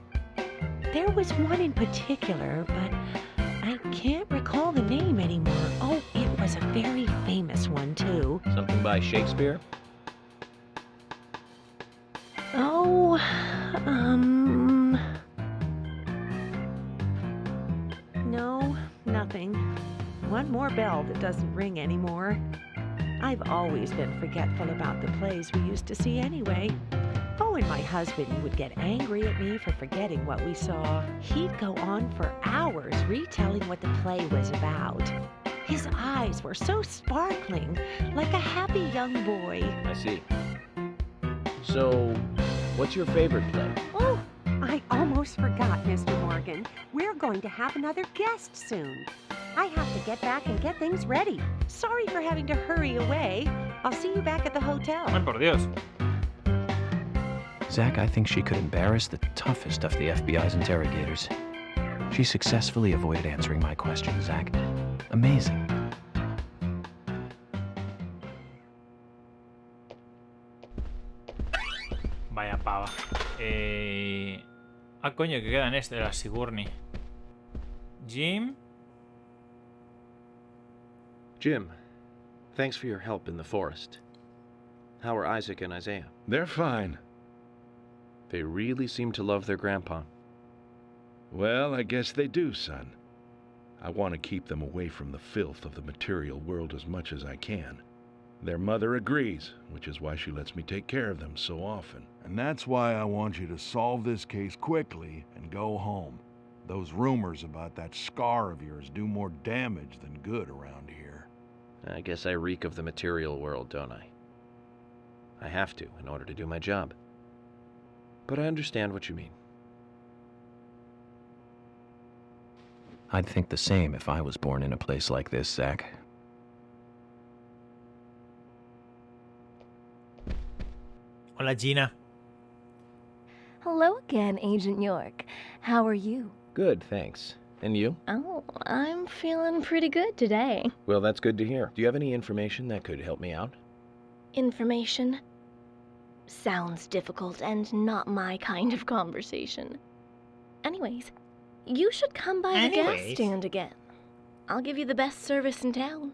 There was one in particular, but I can't recall the name anymore. Oh, it was a very famous one, too. Something by Shakespeare? Oh, no, nothing. One more bell that doesn't ring anymore. I've always been forgetful about the plays we used to see anyway. Oh, and my husband would get angry at me for forgetting what we saw. He'd go on for hours retelling what the play was about. His eyes were so sparkling, like a happy young boy. I see. So, what's your favorite play? Oh, I almost forgot, Mr. Morgan. We're going to have another guest soon. I have to get back and get things ready. Sorry for having to hurry away. I'll see you back at the hotel. Ay, por Dios. Zach, I think she could embarrass the toughest of the FBI's interrogators. She successfully avoided answering my question, Zach. Amazing. Vaya pava. Ah, coño, que queda en este, la Sigourney. Jim. Jim, thanks for your help in the forest. How are Isaac and Isaiah? They're fine. They really seem to love their grandpa. Well, I guess they do, son. I want to keep them away from the filth of the material world as much as I can. Their mother agrees, which is why she lets me take care of them so often. And that's why I want you to solve this case quickly and go home. Those rumors about that scar of yours do more damage than good around here. I guess I reek of the material world, don't I? I have to, in order to do my job. But I understand what you mean. I'd think the same if I was born in a place like this, Zach. Hola, Gina. Hello again, Agent York. How are you? Good, thanks. And you? Oh, I'm feeling pretty good today. Well, that's good to hear. Do you have any information that could help me out? Information? Sounds difficult and not my kind of conversation. Anyways, you should come by the gas stand again. I'll give you the best service in town.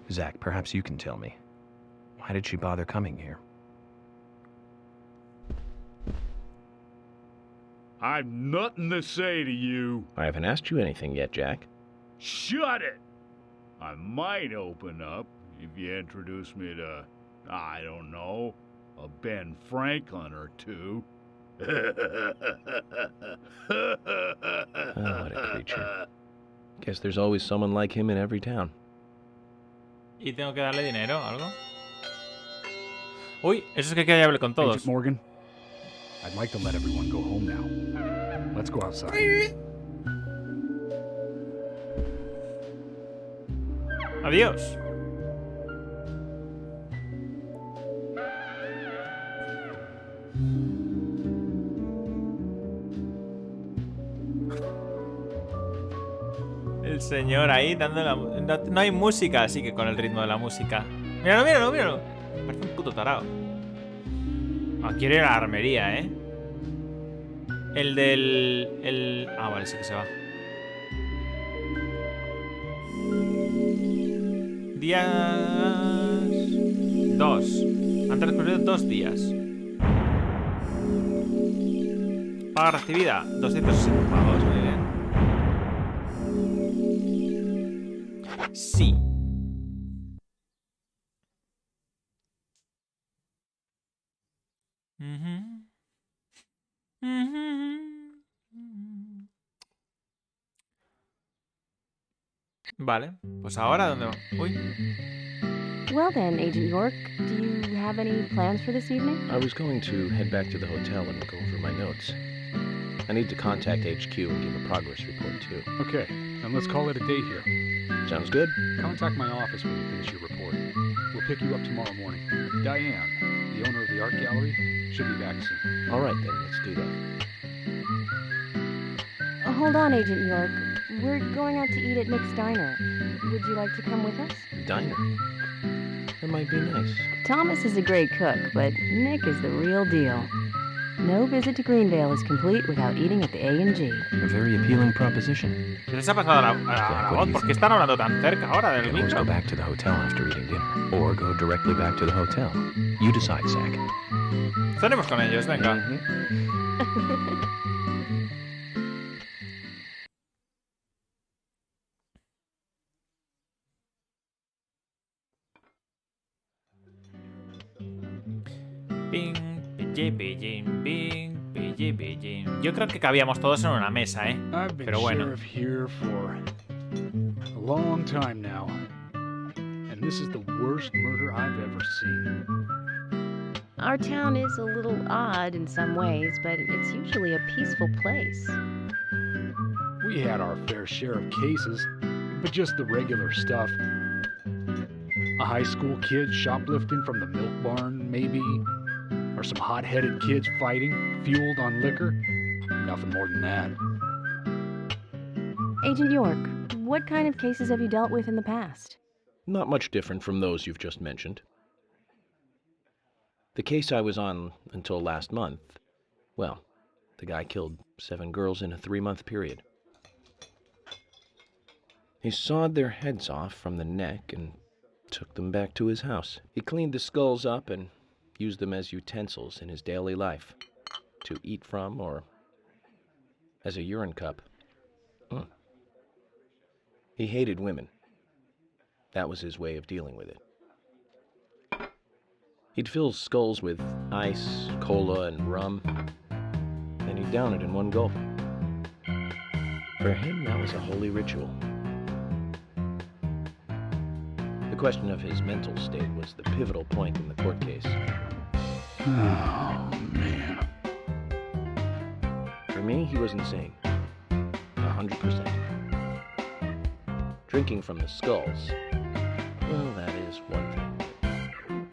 Zach, perhaps you can tell me. Why did she bother coming here? I've nothing to say to you. I haven't asked you anything yet, Jack. Shut it! I might open up if you introduce me to, I don't know, a Ben Franklin or two. Oh, what a creature. Guess there's always someone like him in every town. ¿Y tengo que darle dinero o algo? Uy, eso es que queda hable con todos. Agent Morgan, I'd like to let everyone go home now. Let's go outside. Adiós. El señor ahí dando la... No hay música, así que con el ritmo de la música. Míralo, míralo, míralo. Parece un puto tarao. Ah, quiere ir a la armería, ¿eh? El del... Ah, vale, sí que se va. Días... 2. Han transcurrido 2 días. Paga recibida, 260 pavos, muy bien. Sí. Vale, pues ahora ¿dónde va? Uy. Well then, Agent York, do you have any plans for this evening? I was going to head back to the hotel and go over my notes. I need to contact HQ and give a progress report, too. Okay, then let's call it a day here. Sounds good? Contact my office when you finish your report. We'll pick you up tomorrow morning. Diane, the owner of the art gallery, should be back soon. All right, then, let's do that. Hold on, Agent York. We're going out to eat at Nick's Diner. Would you like to come with us? Diner? That might be nice. Thomas is a great cook, but Nick is the real deal. No visit to Greendale is complete without eating at the A&G. A very appealing proposition. ¿Qué les ha pasado a la voz? ¿Por qué están hablando tan cerca ahora del You can always micro? go back to the hotel after eating dinner, or go directly back to the hotel. You decide, Zach. Cenemos con ellos, venga. Ping, pillín, pillín, ping, pillín, pillín. Yo creo que cabíamos todos en una mesa, ¿eh? I've been Pero bueno. sheriff here for a long time now, and this is the worst murder I've ever seen. Our town is a little odd in some ways, but it's usually a peaceful place. We had our fair share of cases, but just the regular stuff. A high school kid shoplifting from the milk barn, maybe. Or some hot-headed kids fighting, fueled on liquor. Nothing more than that. Agent York, what kind of cases have you dealt with in the past? Not much different from those you've just mentioned. The case I was on until last month, well, the guy killed 7 girls in a 3-month period. He sawed their heads off from the neck and took them back to his house. He cleaned the skulls up and used them as utensils in his daily life, to eat from or as a urine cup. He hated women. That was his way of dealing with it. He'd fill skulls with ice, cola, and rum, then he'd down it in one gulp. For him, that was a holy ritual. The question of his mental state was the pivotal point in the court case. Oh, man. For me, he was insane. 100%. Drinking from the skulls, well, that is one thing.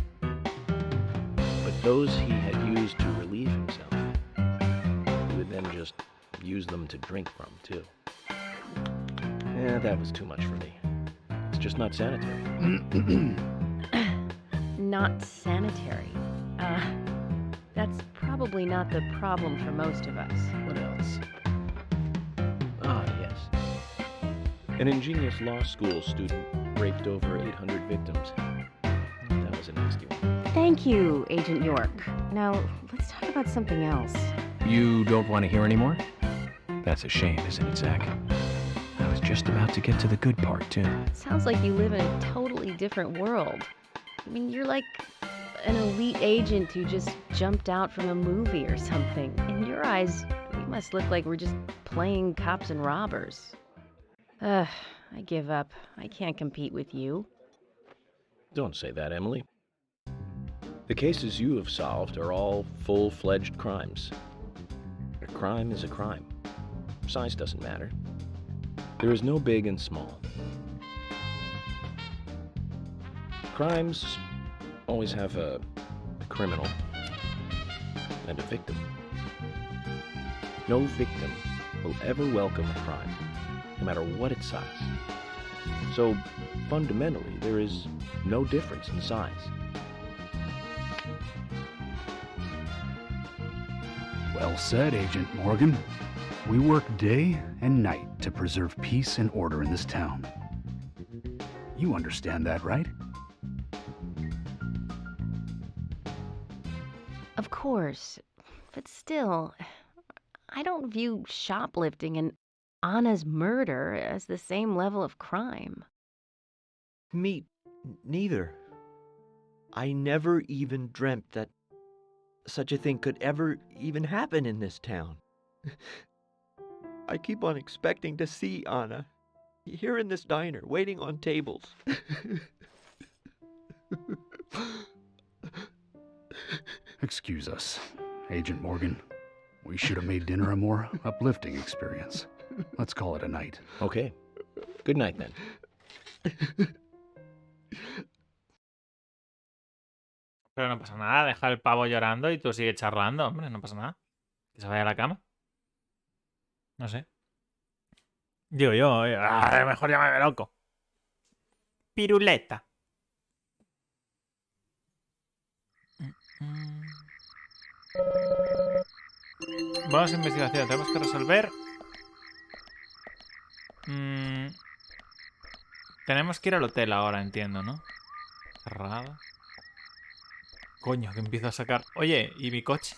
But those he had used to relieve himself, he would then just use them to drink from, too. That was too much for me. It's just not sanitary. Not sanitary. That's probably not the problem for most of us. What else? Ah, yes. An ingenious law school student raped over 800 victims. That was a nasty one. Thank you, Agent York. Now, let's talk about something else. You don't want to hear anymore? That's a shame, isn't it, Zach? I was just about to get to the good part, too. Sounds like you live in a totally different world. I mean, you're like an elite agent who just jumped out from a movie or something. In your eyes, we must look like we're just playing cops and robbers. I give up. I can't compete with you. Don't say that, Emily. The cases you have solved are all full-fledged crimes. A crime is a crime. Size doesn't matter. There is no big and small. Crimes always have a criminal and a victim. No victim will ever welcome a crime. no matter what its size. So, fundamentally, there is no difference in size. Well said, Agent Morgan. We work day and night to preserve peace and order in this town. You understand that, right? Of course. But still, I don't view shoplifting and Anna's murder as the same level of crime. Me neither. I never even dreamt that such a thing could ever even happen in this town. I keep on expecting to see Anna here in this diner, waiting on tables. Excuse us, Agent Morgan. We should have made dinner a more uplifting experience. Let's call it a night. Okay. Good night, then. Pero no pasa nada, deja el pavo llorando y tú sigue charlando, hombre, no pasa nada. Que se vaya a la cama. No sé. Digo yo, mejor llámame loco. Piruleta. Vamos a investigación, tenemos que resolver. Tenemos que ir al hotel ahora, entiendo, ¿no? Cerrado. Coño, que empiezo a sacar. Oye, ¿y mi coche?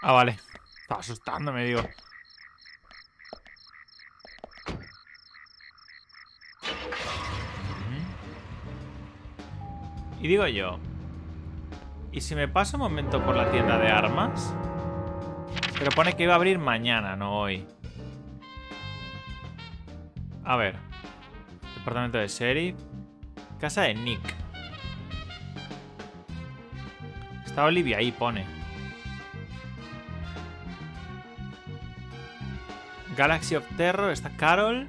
Ah, vale. Estaba asustándome, digo. Y digo yo, ¿y si me paso un momento por la tienda de armas? Pero pone que iba a abrir mañana, no hoy. A ver. Departamento de sheriff. Casa de Nick. Está Olivia ahí, pone. Galaxy of Terror, está Carol.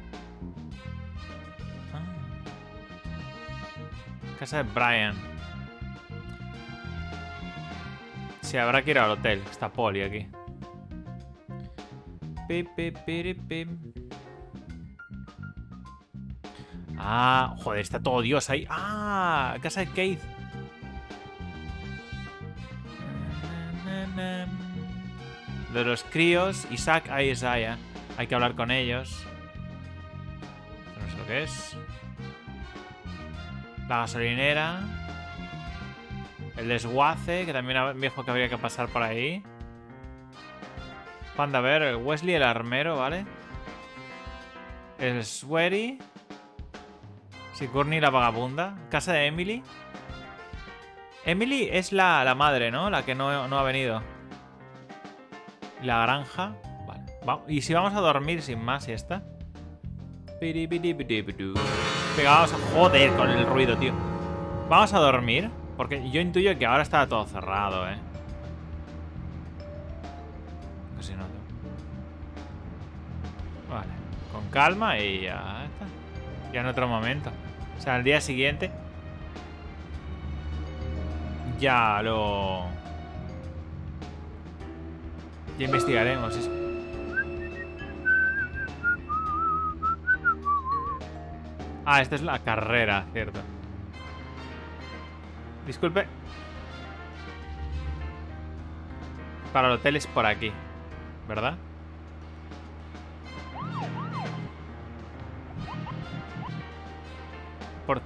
Casa de Brian. Sí, habrá que ir al hotel. Está Polly aquí. Ah, joder, está todo Dios ahí. Ah, casa de Keith. De los críos, Isaac y Isaiah. Hay que hablar con ellos. No sé lo que es. La gasolinera. El desguace, que también hay un viejo que habría que pasar por ahí. Panda, a ver, el Wesley, el armero, ¿vale? El Swery. Sigourney, la vagabunda. Casa de Emily. Emily es la madre, ¿no? La que no ha venido. La granja. Vale. Y si vamos a dormir sin más, ¿y esta? Pegados a... Joder, con el ruido, tío. Vamos a dormir. Porque yo intuyo que ahora está todo cerrado, ¿eh? Casi no. Vale. Con calma y ya está. Ya en otro momento. O sea, al día siguiente... Ya investigaremos eso. Ah, esta es la carrera, cierto. Disculpe. Para el hotel es por aquí, ¿verdad?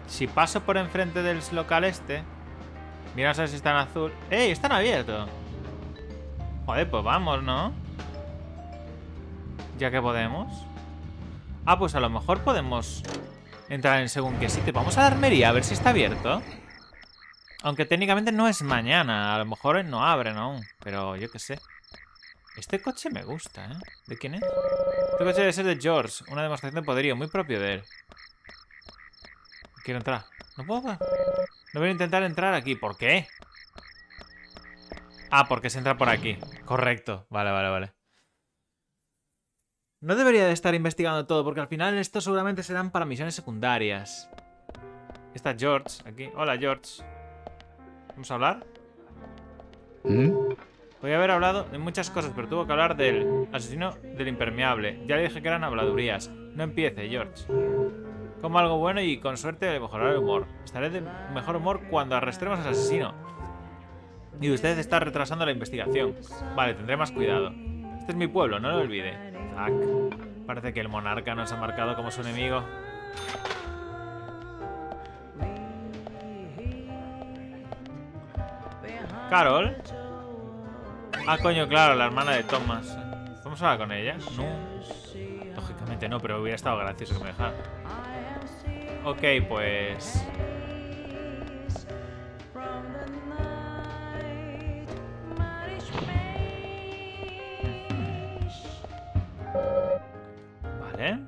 Si paso por enfrente del local este... Mira, a ver si está en azul. ¡Ey! Están abiertos. Joder, pues vamos, ¿no? Ya que podemos. Ah, pues a lo mejor podemos entrar en según qué sitio. Vamos a la armería a ver si está abierto. Aunque técnicamente no es mañana. A lo mejor no abren aún. Pero yo qué sé. Este coche me gusta, ¿eh? ¿De quién es? Este coche debe ser de George. Una demostración de poderío muy propio de él. Quiero entrar. No puedo. No voy a intentar entrar aquí. ¿Por qué? Ah, porque se entra por aquí. Correcto. Vale. No debería de estar investigando todo, porque al final esto seguramente serán para misiones secundarias. Está George aquí. Hola, George. ¿Vamos a hablar? Podía haber hablado de muchas cosas, pero tuvo que hablar del asesino del impermeable. Ya le dije que eran habladurías. No empiece, George. Como algo bueno y con suerte mejorará el humor. Estaré de mejor humor cuando arrestemos al asesino. Y usted está retrasando la investigación. Vale, tendré más cuidado. Este es mi pueblo, no lo olvide. Zack. Parece que el monarca nos ha marcado como su enemigo. Carol. Ah, coño, claro, la hermana de Thomas. ¿Vamos a hablar con ella? No. Lógicamente no, pero hubiera estado gracioso que me dejara. Ok, pues... Vale.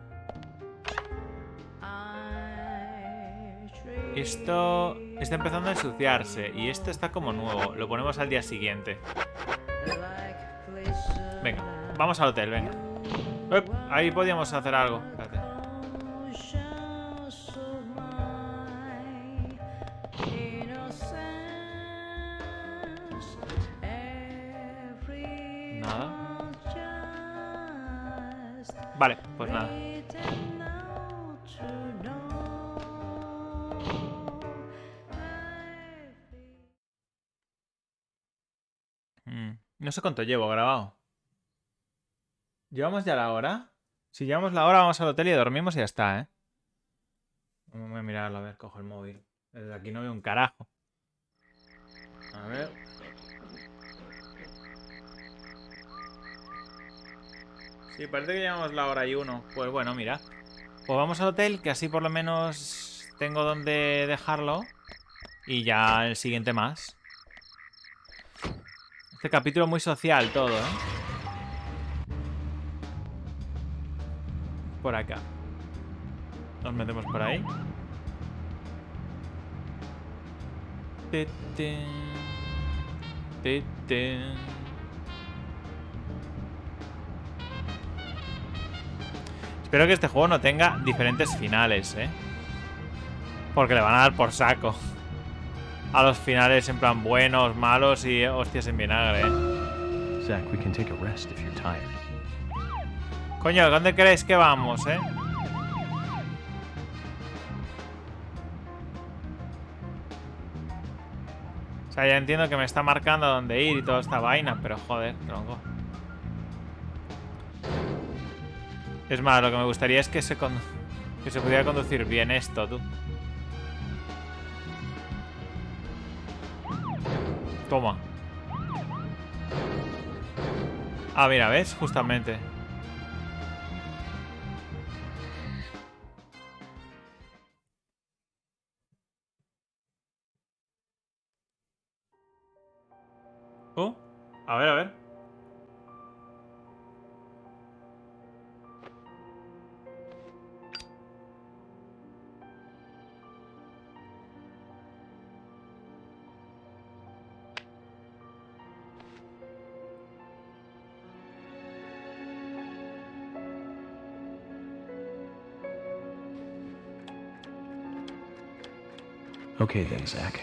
Esto está empezando a ensuciarse y esto está como nuevo. Lo ponemos al día siguiente. Venga, vamos al hotel, venga. Ahí podíamos hacer algo. Espérate. Nada. Vale, pues nada. No sé cuánto llevo grabado. ¿Llevamos ya la hora? Si llevamos la hora, vamos al hotel y dormimos y ya está, ¿eh? Voy a mirarlo, a ver, cojo el móvil. Desde aquí no veo un carajo. A ver. Sí, parece que llevamos la hora y uno. Pues bueno, mira. Pues vamos al hotel, que así por lo menos tengo donde dejarlo. Y ya el siguiente más. Este capítulo muy social todo, ¿eh? Por acá. Nos metemos por ahí. Espero que este juego no tenga diferentes finales, ¿eh? Porque le van a dar por saco a los finales en plan buenos, malos y hostias en vinagre, ¿eh? Zack, we can take a rest if you're tired. Coño, ¿dónde creéis que vamos, eh? O sea, ya entiendo que me está marcando dónde ir y toda esta vaina, pero joder, tronco. Es más, lo que me gustaría es que se pudiera conducir bien esto, tú. Toma. Ah, mira, ¿ves? Justamente. A ver, a ver. Okay then, Zack.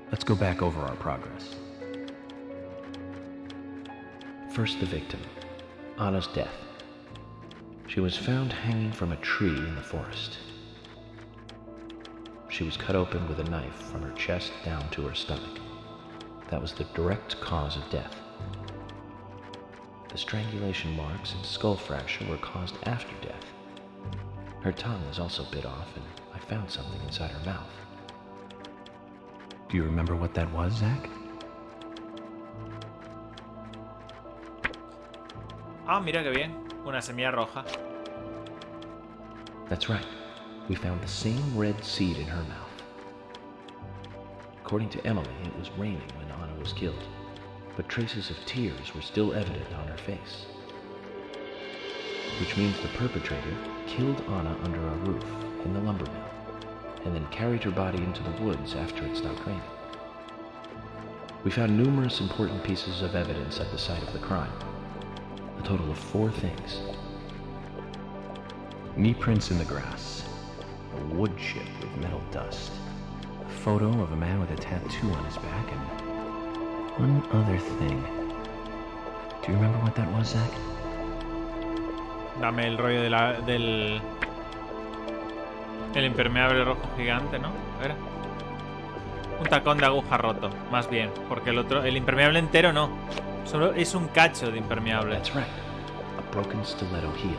Let's go back over our progress. First, the victim, Anna's death. She was found hanging from a tree in the forest. She was cut open with a knife from her chest down to her stomach. That was the direct cause of death. The strangulation marks and skull fracture were caused after death. Her tongue was also bit off, and I found something inside her mouth. Do you remember what that was, Zack? Ah, mira qué bien. Una semilla roja. That's right. We found the same red seed in her mouth. According to Emily, it was raining when Anna was killed, but traces of tears were still evident on her face. Which means the perpetrator killed Anna under a roof in the lumber mill, and then carried her body into the woods after it stopped raining. We found numerous important pieces of evidence at the site of the crime. A total of 4 things. Knee prints in the grass. A wood chip with metal dust. A photo of a man with a tattoo on his back, and One other thing. Do you remember what that was, Zach? Dame el rollo del... El impermeable rojo gigante, ¿no? A ver. Un tacón de aguja roto, más bien. Porque el impermeable entero no. Solo es un cacho de impermeable. That's right. A broken stiletto heel.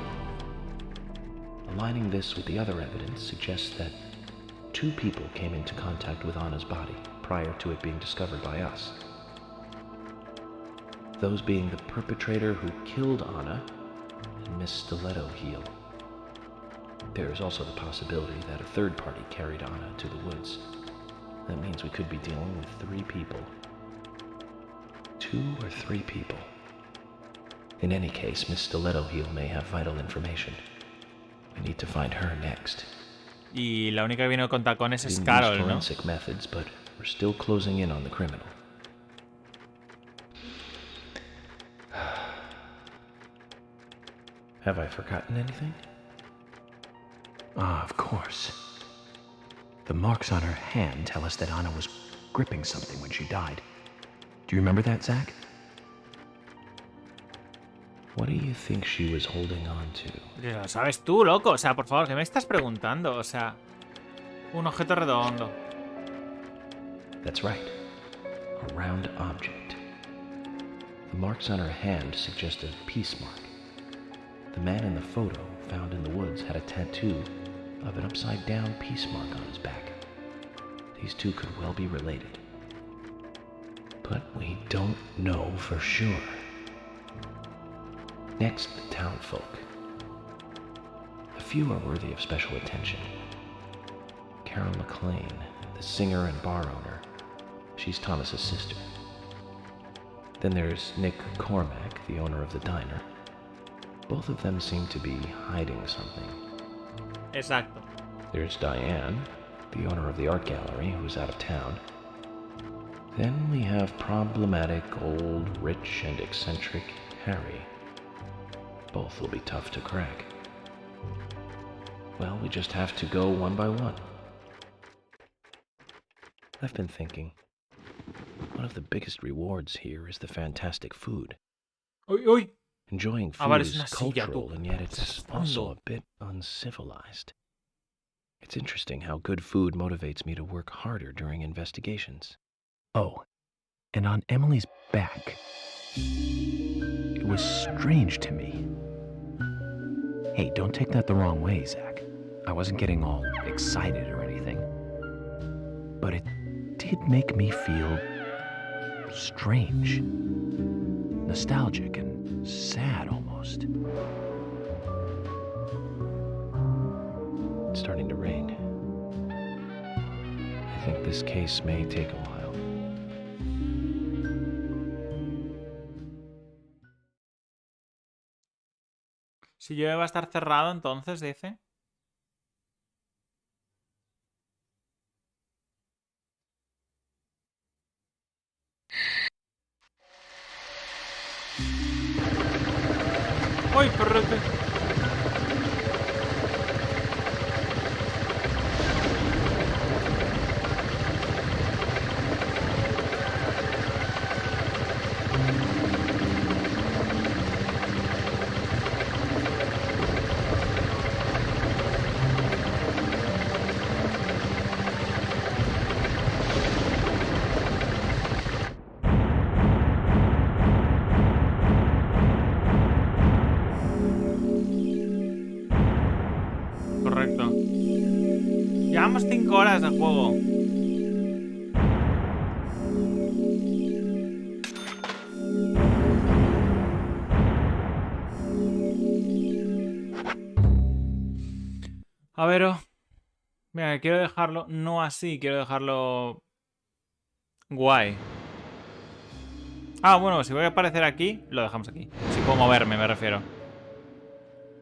Aligning this with the other evidence suggests that 2 people came into contact with Anna's body prior to it being discovered by us. Those being the perpetrator who killed Anna and Miss Stiletto Heel. There is also the possibility that a third party carried Anna to the woods. That means we could be dealing with 3 people. 2 or 3 people. In any case, Miss Stiletto Heel may have vital information. We need to find her next. Y la única que vino con tacones es We Carol, use ¿no? forensic methods, but we're still closing in on the criminal. Have I forgotten anything? Ah, of course. The marks on her hand tell us that Anna was gripping something when she died. Do you remember that, Zach? What do you think she was holding on to? Lo sabes tú, loco. O sea, por favor, ¿qué me estás preguntando? O sea, un objeto redondo. That's right. A round object. The marks on her hand suggest a peace mark. The man in the photo found in the woods had a tattoo of an upside-down peace mark on his back. These 2 could well be related. But we don't know for sure. Next, the townfolk. A few are worthy of special attention. Carol McLean, the singer and bar owner. She's Thomas's sister. Then there's Nick Cormack, the owner of the diner. Both of them seem to be hiding something. Exacto. There's Diane, the owner of the art gallery, who's out of town. Then we have problematic, old, rich, and eccentric Harry. Both will be tough to crack. Well, we just have to go one by one. I've been thinking, one of the biggest rewards here is the fantastic food. Uy, uy. Enjoying food Vale, es is una silla, cultural, tú. and yet it's also a bit uncivilized. It's interesting how good food motivates me to work harder during investigations. Oh, and on Emily's back, it was strange to me. Hey, don't take that the wrong way, Zach. I wasn't getting all excited or anything. But it did make me feel strange. Nostalgic and sad almost. It's starting to rain. I think this case may take a while. Si llueve va a estar cerrado, entonces, dice. ¡Ay, perrete! Correcto. Llevamos 5 horas de juego. A ver, mira, quiero dejarlo no así, quiero dejarlo guay. Ah, bueno, si voy a aparecer aquí, lo dejamos aquí. Si puedo moverme, me refiero.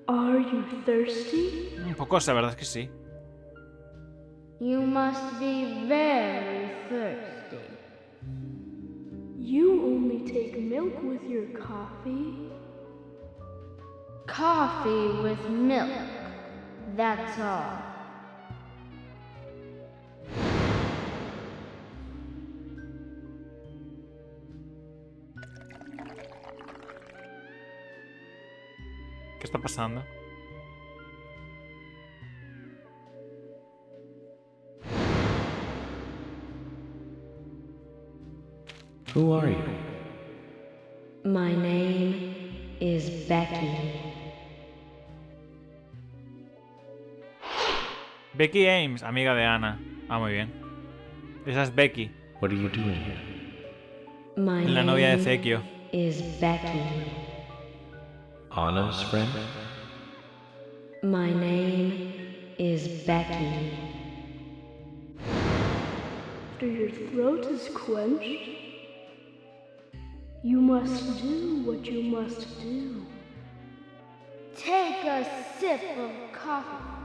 Are you thirsty? Un poco, la verdad es que sí. You must be very thirsty. You only take milk with your coffee? Coffee with milk. That's all. ¿Qué está pasando? Who are you? My name is Becky. Becky Ames, amiga de Ana. Ah, muy bien. Esa es Becky. What are you doing here? My La novia de name Ezequiel. is Becky. Anna's friend? My name is Becky. After your throat is quenched, you must do what you must do. Take a sip of coffee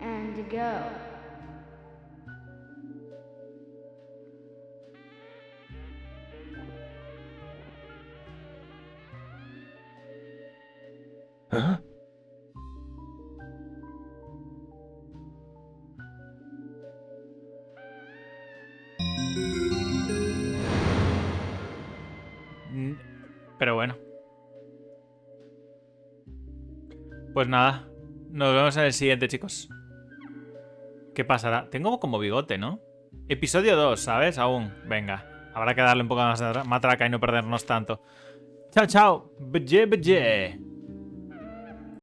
and go. Huh? Pero bueno. Pues nada. Nos vemos en el siguiente, chicos. ¿Qué pasará? Tengo como bigote, ¿no? Episodio 2, ¿sabes? Aún. Venga. Habrá que darle un poco más de matraca y no perdernos tanto. Chao, chao. Bye, bye.